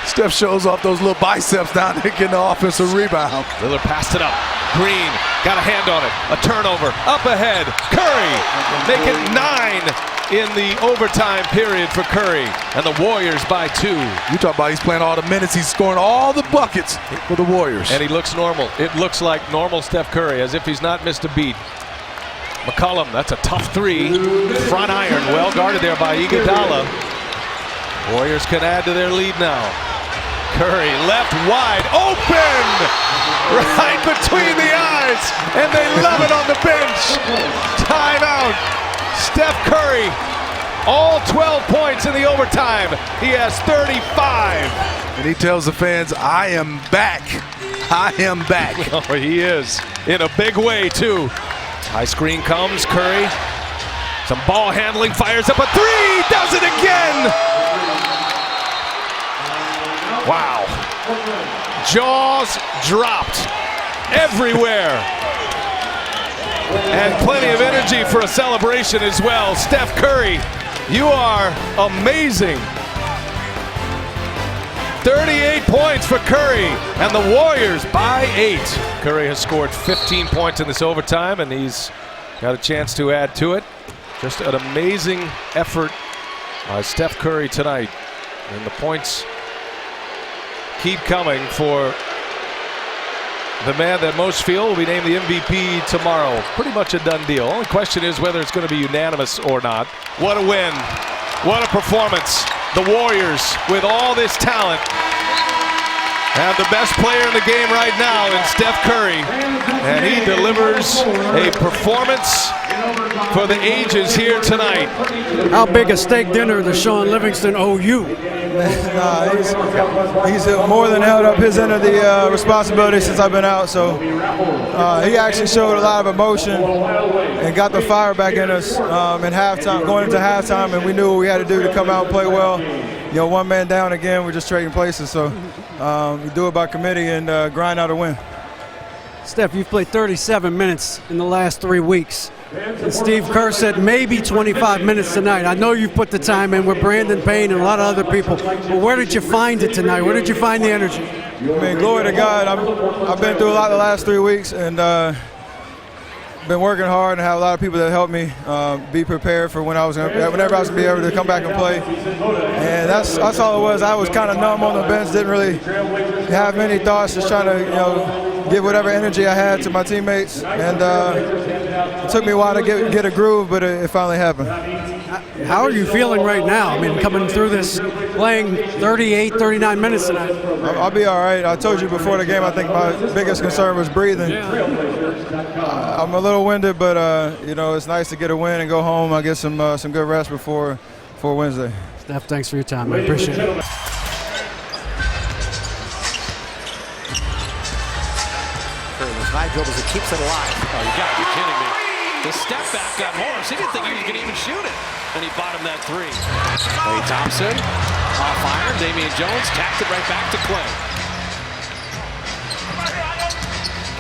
Steph shows off those little biceps down there getting the offensive rebound. Lillard passed it up. Green got a hand on it. A turnover. Up ahead. Curry. Make it 9 in the overtime period for Curry. And the Warriors by 2. You talk about he's playing all the minutes. He's scoring all the buckets for the Warriors. And he looks normal. It looks like normal Steph Curry, as if he's not missed a beat. McCollum, that's a tough 3. Front iron, well guarded there by Iguodala. Warriors can add to their lead now. Curry left wide open, right between the eyes, and they love it on the bench. Timeout. Steph Curry, all 12 points in the overtime. He has 35. And he tells the fans, I am back. I am back. Oh, he is, in a big way, too. High screen comes, Curry. Some ball handling, fires up a 3, does it again. Wow. Jaws dropped everywhere. And plenty of energy for a celebration as well. Steph Curry, you are amazing. 38 points for Curry, and the Warriors by 8. Curry has scored 15 points in this overtime, and he's got a chance to add to it. Just an amazing effort by Steph Curry tonight. And the points keep coming for the man that most feel will be named the MVP tomorrow. Pretty much a done deal. Only question is whether it's going to be unanimous or not. What a win. What a performance. The Warriors, with all this talent, have the best player in the game right now in Steph Curry. And he delivers a performance for the ages here tonight. How big a steak dinner does Sean Livingston owe you? He's more than held up his end of the responsibility since I've been out. So he actually showed a lot of emotion and got the fire back in us in halftime, going into halftime, and we knew what we had to do to come out and play well. You know, one man down again, we're just trading places. So we do it by committee and grind out a win. Steph, you've played 37 minutes in the last 3 weeks. And Steve Kerr said maybe 25 minutes tonight. I know you've put the time in with Brandon Payne and a lot of other people, but where did you find it tonight? Where did you find the energy? I mean, glory to God. I've been through a lot the last 3 weeks and been working hard and have a lot of people that helped me be prepared for whenever I was going to be able to come back and play. And that's all it was. I was kind of numb on the bench, didn't really have many thoughts, just trying to give whatever energy I had to my teammates. And it took me a while to get a groove, but it finally happened. How are you feeling right now? I mean, coming through this, playing 38, 39 minutes tonight. I'll be all right. I told you before the game, I think my biggest concern was breathing. I'm a little winded, but it's nice to get a win and go home. I get some good rest before Wednesday. Steph, thanks for your time. I appreciate it. High dribbles, it keeps it alive. Oh, you gotta be kidding me. The step back got Morris. He didn't think he was gonna even shoot it. And he bottomed that 3. Klay Thompson, off iron. Damian Jones tapped it right back to Klay.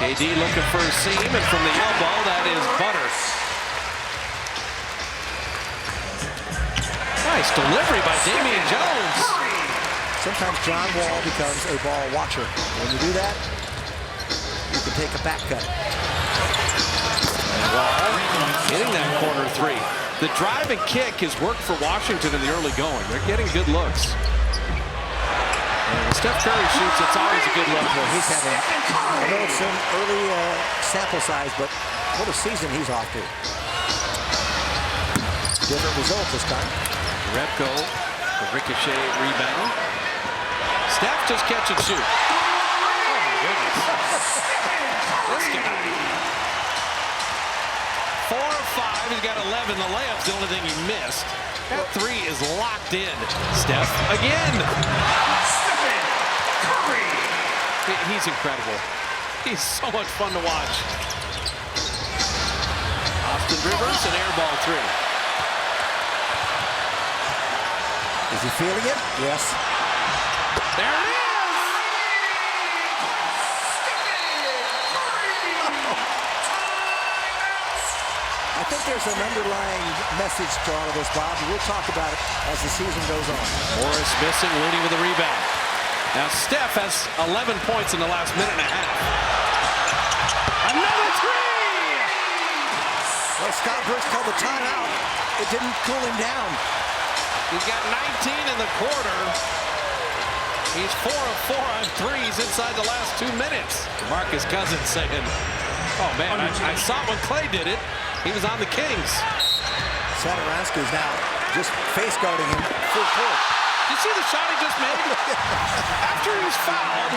KD looking for a seam, and from the elbow, that is butter. Nice delivery by Damian Jones. Sometimes John Wall becomes a ball watcher. When you do that, you can take a back cut. Hitting that corner three. The drive and kick has worked for Washington in the early going. They're getting good looks. And when Steph Curry shoots, it's always a good look. Well, he's having, I know it's an early sample size, but what a season he's off to. Different result this time. Repko, the ricochet rebound. Steph just catch and shoot. Oh my goodness. This guy. 4 of 5, he's got 11. The layup's the only thing he missed. That three is locked in. Steph again. He's incredible. He's so much fun to watch. Austin Rivers, an air ball three. Is he feeling it? Yes. There it is! I think there's an underlying message to all of this, Bob. We'll talk about it as the season goes on. Morris missing, Looney with a rebound. Now Steph has 11 points in the last minute and a half. Another three! Well, Scott Brooks called the timeout. It didn't cool him down. He's got 19 in the quarter. He's 4 of 4 on threes inside the last 2 minutes. Marcus Cousins saying, oh man, I saw it when Clay did it. He was on the Kings. Satoransky's now just face guarding him full court. Did you see the shot he just made? After he's fouled,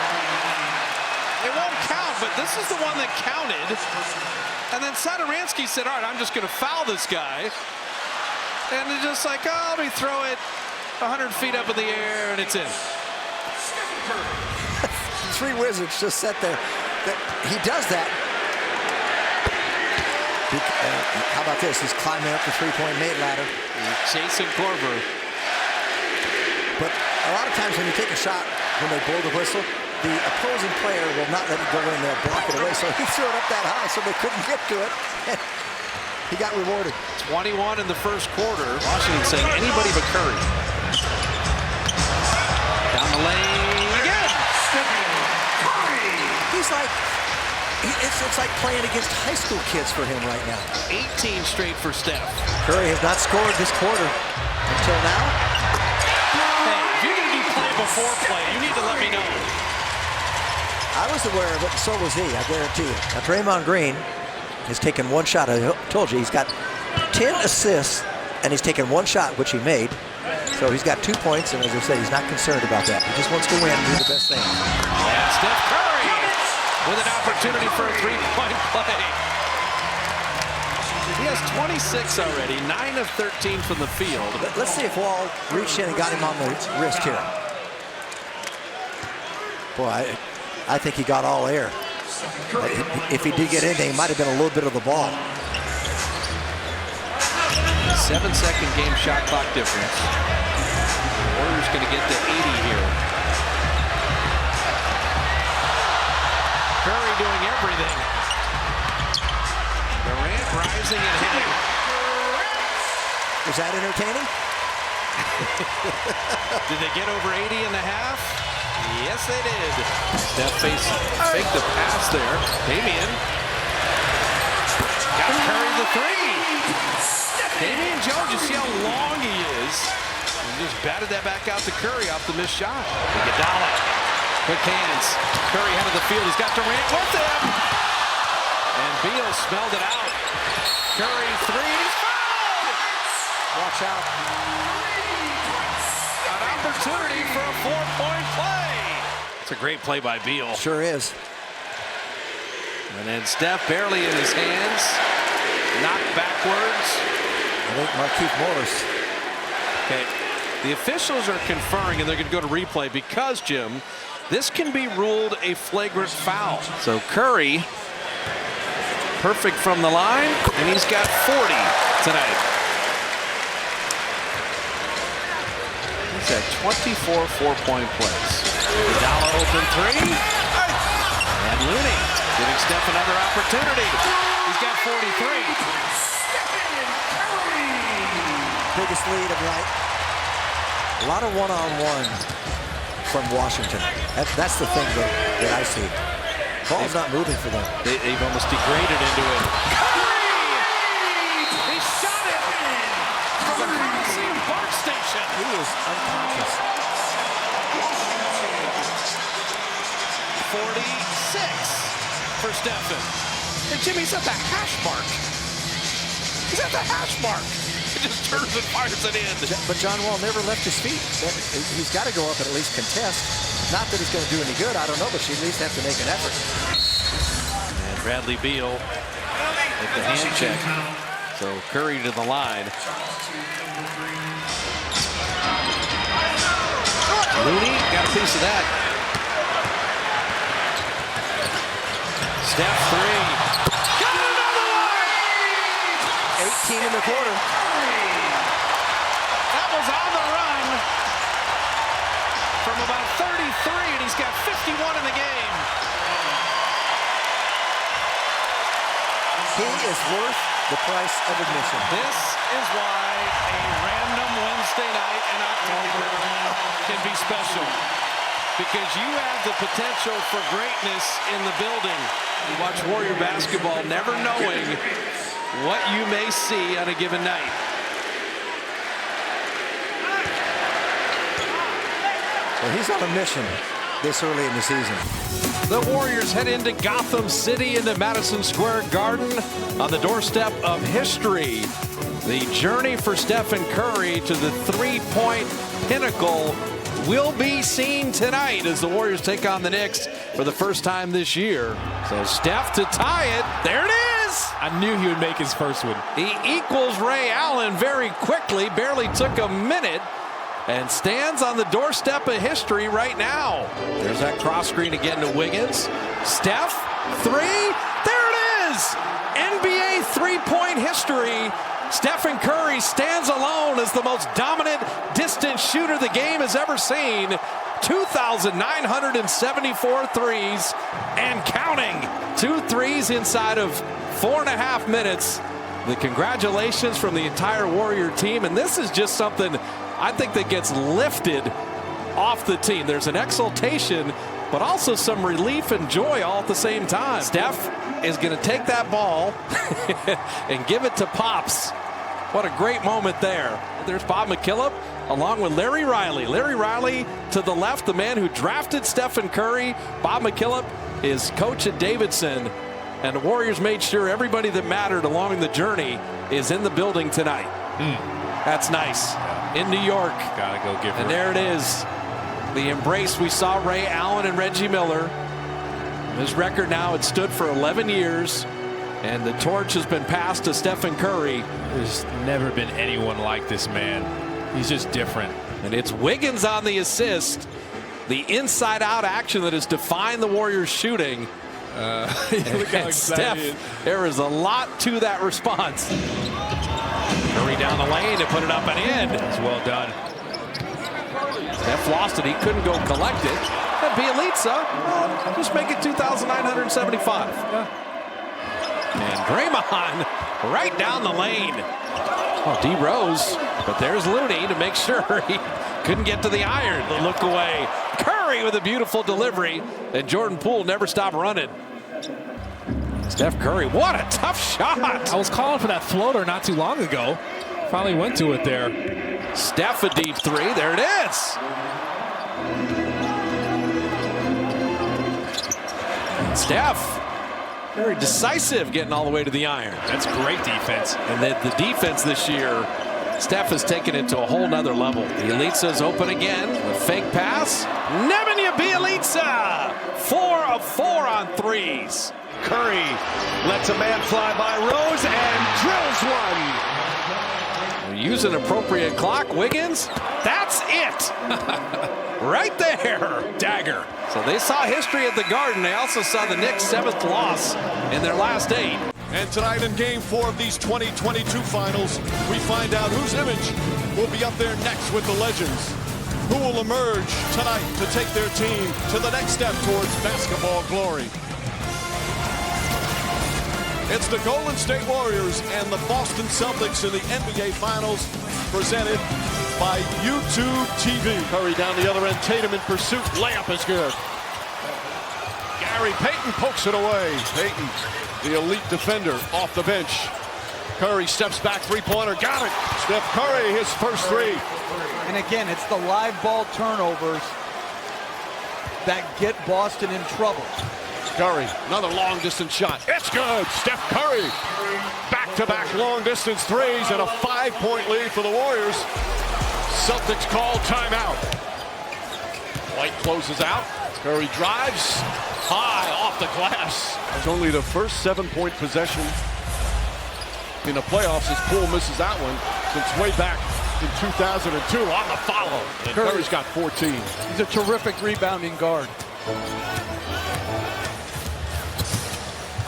it won't count, but this is the one that counted. And then Satoransky said, all right, I'm just going to foul this guy. And it's just like, oh, let me throw it 100 feet up in the air, and it's in. 3 Wizards just sat there. He does that. How about this? He's climbing up the three-point made ladder. Chasing Korver. But a lot of times when you take a shot, when they blow the whistle, the opposing player will not let it go in there, block it away. So he threw it up that high so they couldn't get to it. And he got rewarded. 21 in the first quarter. Washington saying anybody but Curry. Down the lane again. He's like, it's like playing against high school kids for him right now. 18 straight for Steph. Curry has not scored this quarter until now. Hey, if you're going to do play before play, you need to let me know. I was aware of it, and so was he, I guarantee you. Now, Draymond Green has taken 1 shot. I told you, he's got 10 assists, and he's taken 1 shot, which he made. So he's got 2 points, and as I said, he's not concerned about that. He just wants to win and do the best thing. And Steph Curry with an opportunity for a three-point play. He has 26 already, 9 of 13 from the field. Let's see if Wall reached in and got him on the wrist here. Boy, I think he got all air. If he did get in there, he might have been a little bit of the ball. 7-second game shot clock difference. Warriors going to get to 80 here. Curry doing everything. Durant rising and hitting. Was that entertaining? Did they get over 80 and a half? Yes, they did. Steph faked the pass there. Damian got Curry the three. Damian Jones, you see how long he is. He just batted that back out to Curry off the missed shot. Iguodala, quick hands. Curry head of the field. He's got Durant with him. And Beal smelled it out. Curry three. He's fouled. Watch out. An opportunity for a 4-point play. It's a great play by Beal. Sure is. And then Steph barely in his hands. Knocked backwards. I think Markieff Morris. Okay. The officials are conferring, and they're going to go to replay because, Jim, this can be ruled a flagrant foul. So Curry, perfect from the line, and he's got 40 tonight. He's at 24 4-point plays. Iguodala open three. And Looney giving Steph another opportunity. He's got 43. Biggest lead of the night. A lot of one-on-one from Washington. That's the thing that I see. Ball's not moving for them. They've almost degraded into it. Curry! He shot it from the Coliseum BART station. He is unconscious. 46 for Stephen. And Jimmy's at the hash mark. He's at the hash mark. He just turns and fires it in. But John Wall never left his feet. He's got to go up and at least contest. Not that he's going to do any good, I don't know, but she at least have to make an effort. And Bradley Beal with the hand check. So Curry to the line. Looney got a piece of that. Steph 3. Got another one! 18 in the quarter. That was on the run from about 33, and he's got 51 in the game. He is worth the price of admission. This is why a random Wednesday night in October can be special. Because you have the potential for greatness in the building. You watch Warrior basketball never knowing what you may see on a given night. Well, he's on a mission this early in the season. The Warriors head into Gotham City, into Madison Square Garden on the doorstep of history. The journey for Stephen Curry to the three-point pinnacle will be seen tonight as the Warriors take on the Knicks for the first time this year. So Steph to tie it. There it is. I knew he would make his first one. He equals Ray Allen very quickly, barely took a minute, and stands on the doorstep of history right now. There's that cross screen again to Wiggins. Steph, 3. There it is. NBA three-point history. Stephen Curry stands alone as the most dominant distance shooter the game has ever seen. 2,974 threes and counting. 2 threes inside of 4.5 minutes. The congratulations from the entire Warrior team. And this is just something I think that gets lifted off the team. There's an exultation, but also some relief and joy all at the same time. Steph is going to take that ball and give it to Pops. What a great moment there. There's Bob McKillop along with Larry Riley. Larry Riley to the left, the man who drafted Stephen Curry. Bob McKillop is coach at Davidson. And the Warriors made sure everybody that mattered along the journey is in the building tonight. That's nice. In New York. Gotta go give her. And there it is. The embrace. We saw Ray Allen and Reggie Miller. His record now, it stood for 11 years. And the torch has been passed to Stephen Curry. There's never been anyone like this man. He's just different. And it's Wiggins on the assist. The inside-out action that has defined the Warriors shooting. Look how Steph, there is a lot to that response. Curry down the lane to put it up and in. It's well done. Steph lost it. He couldn't go collect it. And Bielitsa, just make it 2,975. Yeah. And Draymond right down the lane. Oh, D Rose, but there's Looney to make sure he couldn't get to the iron. The look away. Curry with a beautiful delivery, and Jordan Poole never stopped running. Steph Curry, what a tough shot. I was calling for that floater not too long ago. Finally went to it there. Steph a deep 3, there it is. Steph, very decisive getting all the way to the iron. That's great defense. And the defense this year, Steph has taken it to a whole nother level. Bielitsa's open again. The fake pass. Nemanja Bielitsa, 4 of 4 on threes. Curry lets a man fly by Rose and drills one. Use an appropriate clock. Wiggins, that's it. Right there. Dagger. So they saw history at the Garden. They also saw the Knicks' 7th loss in their last 8. And tonight in Game 4 of these 2022 finals, we find out whose image will be up there next with the legends. Who will emerge tonight to take their team to the next step towards basketball glory. It's the Golden State Warriors and the Boston Celtics in the NBA Finals, presented by YouTube TV. Curry down the other end, Tatum in pursuit, layup is good. Gary Payton pokes it away. Payton, the elite defender, off the bench. Curry steps back, three-pointer, got it. Steph Curry, his first three. And again, it's the live ball turnovers that get Boston in trouble. Curry, another long-distance shot. It's good. Steph Curry, back-to-back long-distance threes and a 5-point lead for the Warriors. Celtics call timeout. White closes out. Curry drives high off the glass. It's only the first 7-point possession in the playoffs as Poole misses that one since way back in 2002 on the follow. And Curry's got 14. He's a terrific rebounding guard.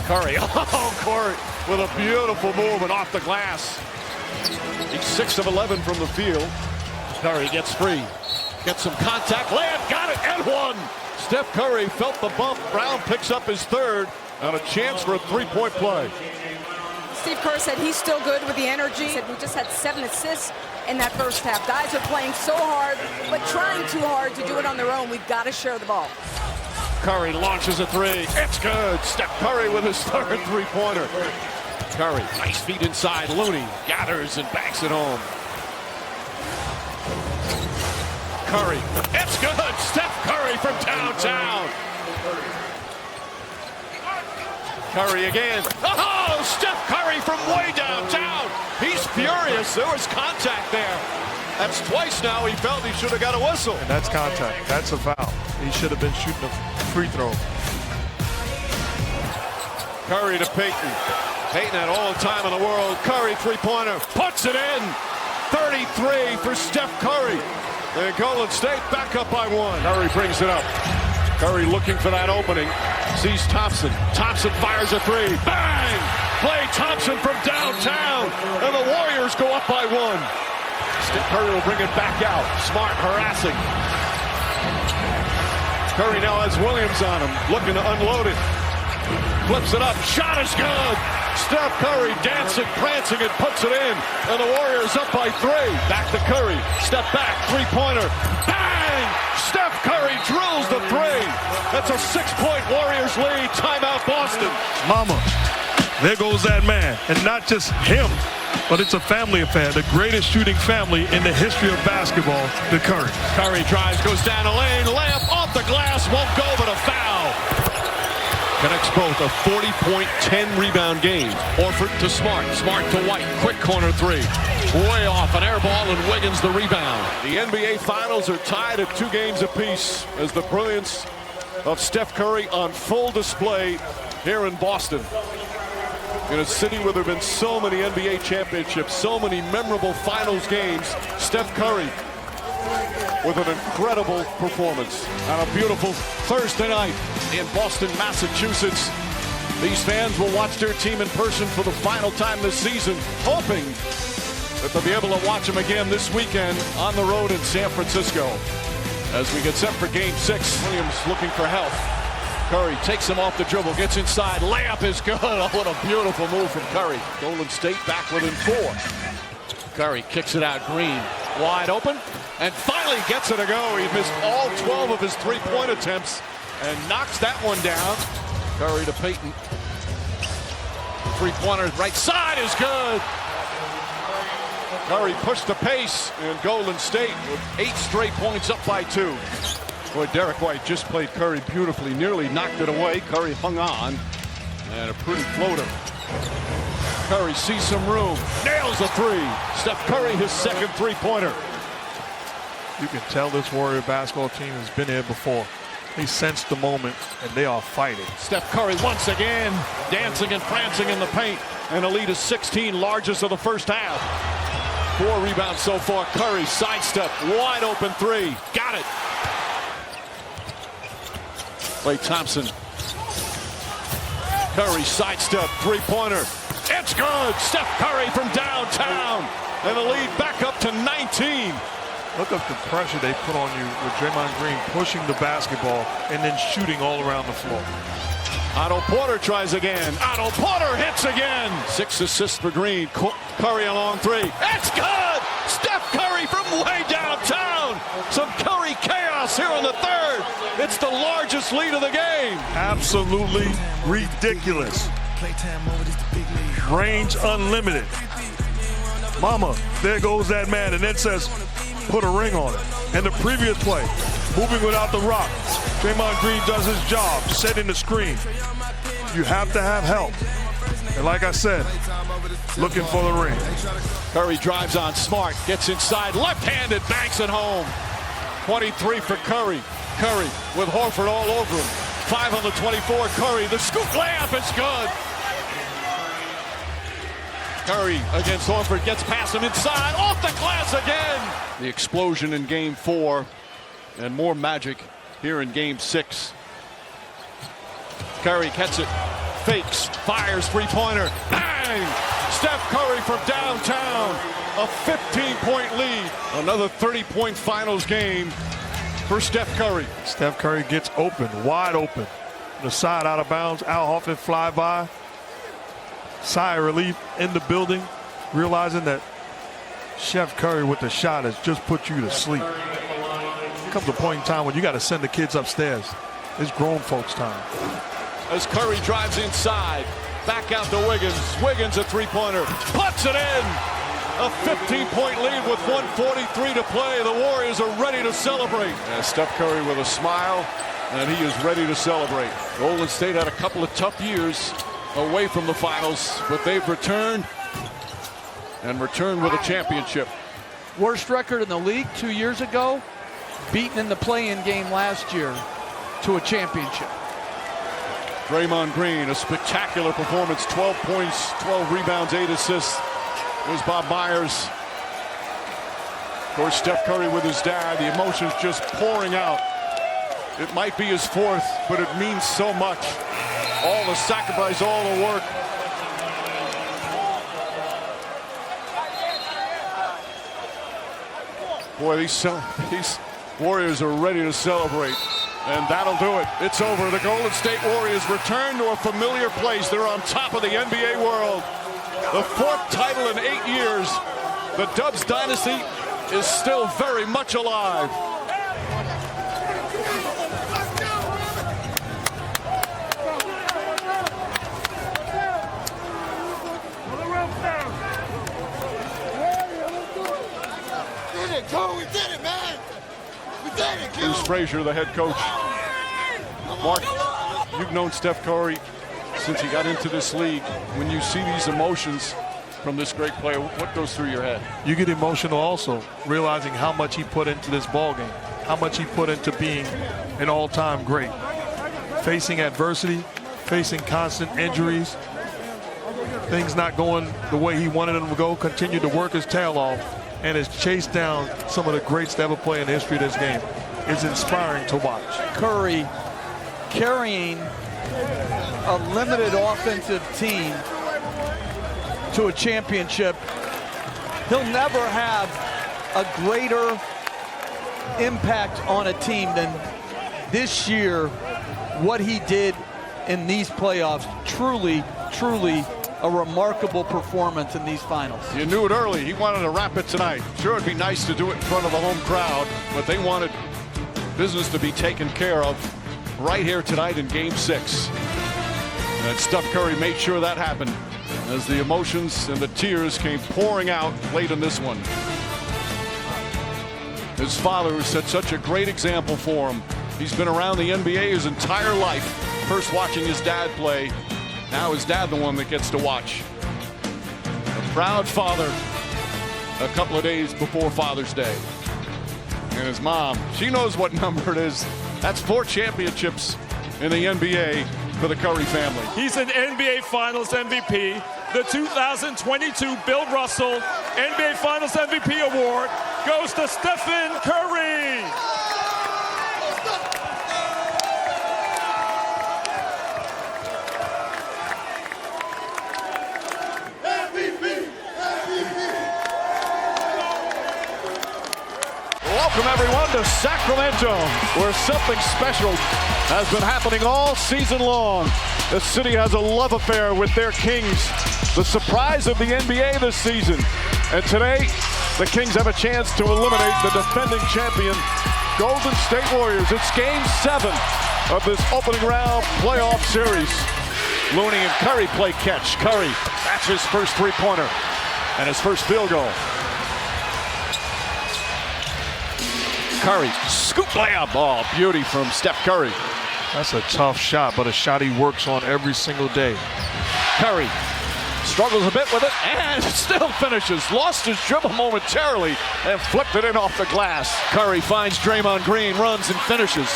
Curry, Curry with a beautiful move and off the glass. He's 6 of 11 from the field. Curry gets free, gets some contact, layup, got it, and one. Steph Curry felt the bump. Brown picks up his third and a chance for a three-point play. Steve Kerr said he's still good with the energy. He said we just had 7 assists in that first half. Guys are playing so hard, but trying too hard to do it on their own. We've got to share the ball. Curry launches a three. It's good. Steph Curry with his third three-pointer. Curry, nice feet inside. Looney gathers and banks it home. Curry, it's good. Steph Curry from downtown. Curry again. Oh, Steph Curry from way downtown. He's furious. There was contact there. That's twice now he felt he should have got a whistle. And that's contact. That's a foul. He should have been shooting a free throw. Curry to Payton. Payton had all the time in the world. Curry three-pointer. Puts it in. 33 for Steph Curry. And Golden State back up by 1. Curry brings it up. Curry looking for that opening. Sees Thompson. Thompson fires a three. Bang! Klay Thompson from downtown. And the Warriors go up by 1. Steph Curry will bring it back out. Smart harassing. Curry now has Williams on him. Looking to unload it. Flips it up. Shot is good. Steph Curry dancing, prancing, and puts it in. And the Warriors up by 3. Back to Curry. Step back. Three-pointer. Bang! Steph Curry drills the 3. That's a 6-point Warriors lead. Timeout Boston. Mama, there goes that man. And not just him, but it's a family affair. The greatest shooting family in the history of basketball, the Curry. Curry drives, goes down the lane. Layup off the glass. Won't go, but a foul. Connects both a 40-point, 10-rebound game. Orford to Smart. Smart to White. Quick corner 3. Way off an air ball, and Wiggins the rebound. The NBA Finals are tied at 2 games apiece as the brilliance of Steph Curry on full display here in Boston. In a city where there have been so many NBA championships, so many memorable finals games, Steph Curry with an incredible performance on a beautiful Thursday night in Boston, Massachusetts. These fans will watch their team in person for the final time this season, hoping that they'll be able to watch them again this weekend on the road in San Francisco. As we get set for Game 6, Williams looking for help. Curry takes him off the dribble, gets inside, layup is good. Oh, what a beautiful move from Curry. Golden State back within 4. Curry kicks it out, Green wide open, and finally gets it to go. He missed all 12 of his three-point attempts and knocks that one down. Curry to Payton. Three-pointer right side is good. Curry pushed the pace, and Golden State with 8 straight points up by 2. Boy, Derek White just played Curry beautifully, nearly knocked it away. Curry hung on, and a pretty floater. Curry sees some room, nails a 3. Steph Curry, his second three-pointer. You can tell this Warrior basketball team has been here before. They sensed the moment, and they are fighting. Steph Curry once again dancing and prancing in the paint, and a lead is 16, largest of the first half. 4 rebounds so far. Curry sidestep, wide open 3, got it. Klay Thompson. Curry sidestep, three-pointer. It's good. Steph Curry from downtown, and the lead back up to 19. Look at the pressure they put on you with Draymond Green pushing the basketball and then shooting all around the floor. Otto Porter tries again. Otto Porter hits again. 6 assists for Green. Curry a long 3. It's good. Steph Curry from way downtown. down. Some Curry chaos here in the third. It's the largest lead of the game. Absolutely ridiculous. Range unlimited. Mama, there goes that man, and then says, put a ring on it. And the previous play, moving without the rock. Draymond Green does his job, setting the screen. You have to have help. And like I said, looking for the ring. Curry drives on Smart, gets inside, left-handed, banks it home. 23 for Curry. Curry with Horford all over him. 5 on the 24, Curry, the scoop layup is good. Curry against Horford, gets past him inside, off the glass again. The explosion in game 4 and more magic here in game 6. Curry gets it, fakes, fires, three-pointer, bang! Steph Curry from downtown, a 15-point lead. Another 30-point finals game for Steph Curry. Steph Curry gets open, wide open. The side out of bounds, Al Horford fly by. Sigh of relief in the building, realizing that Chef Curry with the shot has just put you to sleep. Comes a point in time when you got to send the kids upstairs. It's grown folks' time. As Curry drives inside, back out to Wiggins. Wiggins a three-pointer, puts it in. A 15-point lead with 1:43 to play. The Warriors are ready to celebrate. And Steph Curry with a smile, and he is ready to celebrate. Golden State had a couple of tough years away from the finals, but they've returned with a championship. Worst record in the league 2 years ago, beaten in the play-in game last year to a championship. Draymond Green, a spectacular performance, 12 points, 12 rebounds, 8 assists. There's Bob Myers. Of course, Steph Curry with his dad, the emotions just pouring out. It might be his 4th, but it means so much. All the sacrifice, all the work. Boy, these Warriors are ready to celebrate. And that'll do it. It's over. The Golden State Warriors return to a familiar place. They're on top of the NBA world. The 4th title in 8 years. The Dubs dynasty is still very much alive. We did it, man. We did it, Bruce Frazier, the head coach. Mark, you've known Steph Curry since he got into this league. When you see these emotions from this great player, what goes through your head? You get emotional also, realizing how much he put into this ball game, how much he put into being an all-time great. Facing adversity, facing constant injuries, things not going the way he wanted them to go, continued to work his tail off, and has chased down some of the greats to ever play in the history of this game. It's inspiring to watch. Curry carrying a limited offensive team to a championship. He'll never have a greater impact on a team than this year. What he did in these playoffs, truly a remarkable performance in these finals. You knew it early. He wanted to wrap it tonight. Sure, it'd be nice to do it in front of a home crowd, but they wanted business to be taken care of right here tonight in Game 6. And Steph Curry made sure that happened as the emotions and the tears came pouring out late in this one. His father, who set such a great example for him. He's been around the NBA his entire life, first watching his dad play. Now his dad the one that gets to watch. A proud father a couple of days before Father's Day. And his mom, she knows what number it is. That's 4 championships in the NBA for the Curry family. He's an NBA Finals MVP. The 2022 Bill Russell NBA Finals MVP award goes to Stephen Curry. Welcome everyone to Sacramento, where something special has been happening all season long. The city has a love affair with their kings, the surprise of the NBA this season. And today, The Kings have a chance to eliminate the defending champion Golden State Warriors. It's Game 7 of this opening round playoff series. Looney and Curry play catch. Curry, that's his first three-pointer and his first field goal. Curry, scoop layup. Oh, beauty from Steph Curry. That's a tough shot, but a shot he works on every single day. Curry struggles a bit with it and still finishes. Lost his dribble momentarily and flipped it in off the glass. Curry finds Draymond Green, runs and finishes.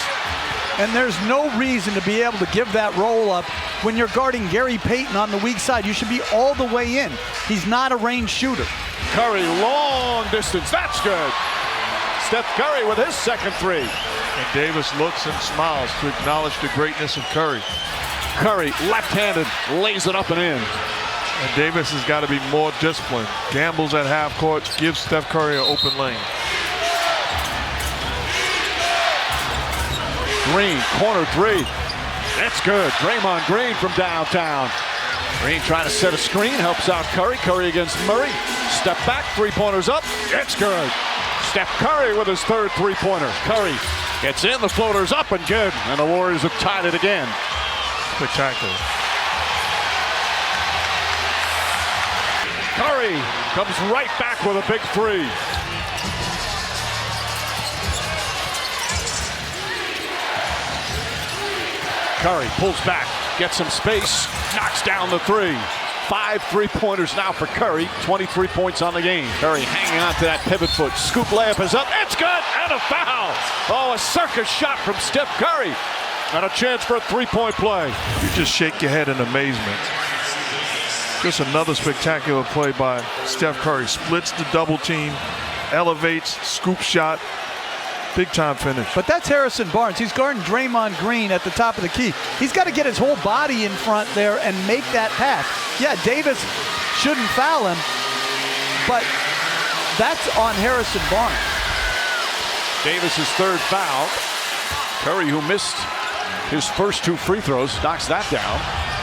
And there's no reason to be able to give that roll up when you're guarding Gary Payton on the weak side. You should be all the way in. He's not a range shooter. Curry, long distance. That's good. Steph Curry with his second three. And Davis looks and smiles to acknowledge the greatness of Curry. Curry, left-handed, lays it up and in. And Davis has got to be more disciplined. Gambles at half court, gives Steph Curry an open lane. Green, corner three. That's good. Draymond Green from downtown. Green trying to set a screen, helps out Curry. Curry against Murray. Step back, three-pointers up. It's good. Steph Curry with his third three-pointer. Curry gets in, the floater's up and good. And the Warriors have tied it again. Spectacular. Curry comes right back with a big three. Curry pulls back, gets some space, knocks down the three. 5 3-pointers now for Curry, 23 points on the game. Curry hanging on to that pivot foot. Scoop layup is up, it's good, and a foul. Oh, a circus shot from Steph Curry. And a chance for a three-point play. You just shake your head in amazement. Just another spectacular play by Steph Curry. Splits the double team, elevates, scoop shot. Big time finish. But that's Harrison Barnes. He's guarding Draymond Green at the top of the key. He's got to get his whole body in front there and make that pass. Yeah, Davis shouldn't foul him, but that's on Harrison Barnes. Davis's third foul. Curry, who missed his first 2 free throws, knocks that down.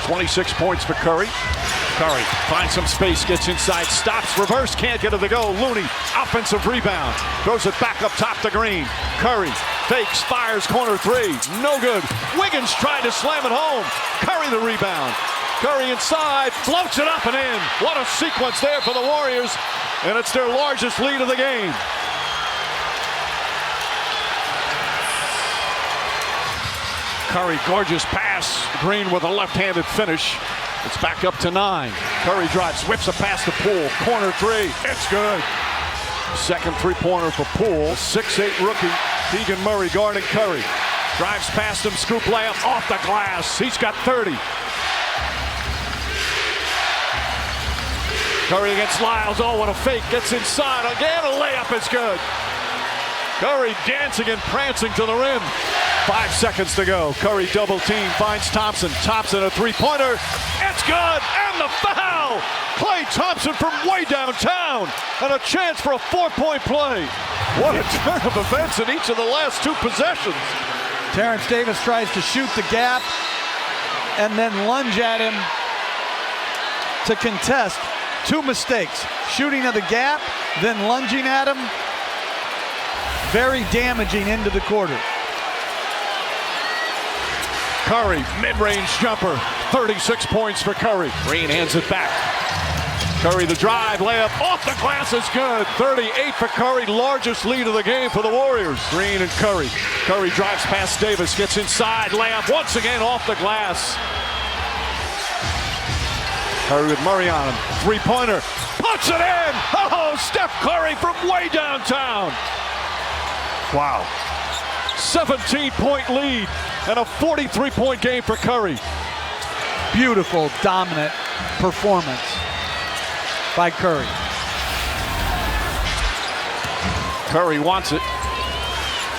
26 points for Curry. Curry finds some space, gets inside, stops, reverse, can't get it to go. Looney, offensive rebound, throws it back up top to Green. Curry fakes, fires, corner three, no good. Wiggins tried to slam it home. Curry the rebound. Curry inside, floats it up and in. What a sequence there for the Warriors, and it's their largest lead of the game. Curry, gorgeous pass. Green with a left-handed finish. It's back up to 9. Curry drives, whips a pass to Poole. Corner three, it's good. Second three-pointer for Poole. 6'8" rookie, Keegan Murray guarding Curry. Drives past him, scoop layup off the glass. He's got 30. Curry against Lyles, oh, what a fake. Gets inside, again a layup, it's good. Curry dancing and prancing to the rim. 5 seconds to go. Curry double team, finds Thompson. Thompson a three-pointer. It's good, and the foul! Klay Thompson from way downtown, and a chance for a 4-point play. What a turn of events in each of the last 2 possessions. Terrence Davis tries to shoot the gap and then lunge at him to contest. 2 mistakes. Shooting of the gap, then lunging at him. Very damaging into the quarter. Curry, mid-range jumper, 36 points for Curry. Green hands it back. Curry the drive, layup off the glass is good. 38 for Curry, largest lead of the game for the Warriors. Green and Curry. Curry drives past Davis, gets inside, layup once again off the glass. Curry with Murray on him, three-pointer, puts it in! Oh, Steph Curry from way downtown. Wow. 17-point lead and a 43-point game for Curry. Beautiful, dominant performance by Curry. Curry wants it.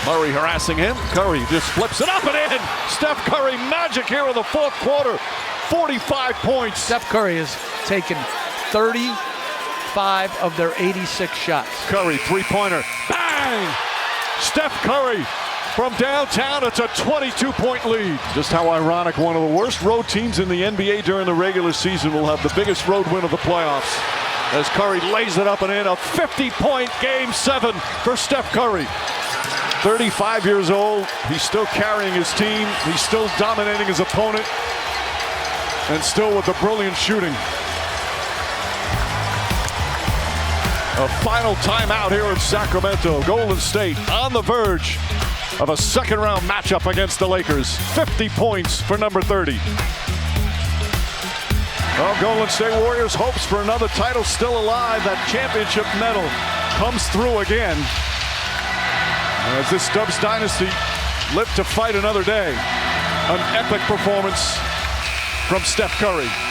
Murray harassing him. Curry just flips it up and in. Steph Curry magic here in the 4th quarter. 45 points. Steph Curry has taken 35 of their 86 shots. Curry, three-pointer. Bang! Steph Curry from downtown, it's a 22-point lead. Just how ironic, one of the worst road teams in the NBA during the regular season will have the biggest road win of the playoffs. as Curry lays it up and in. A 50-point Game 7 for Steph Curry. 35 years old. He's still carrying his team. He's still dominating his opponent. And still with the brilliant shooting. A final timeout here in Sacramento. Golden State on the verge of a second-round matchup against the Lakers. 50 points for number 30. Well, Golden State Warriors hopes for another title still alive. That championship medal comes through again. As this Dubs dynasty live to fight another day. An epic performance from Steph Curry.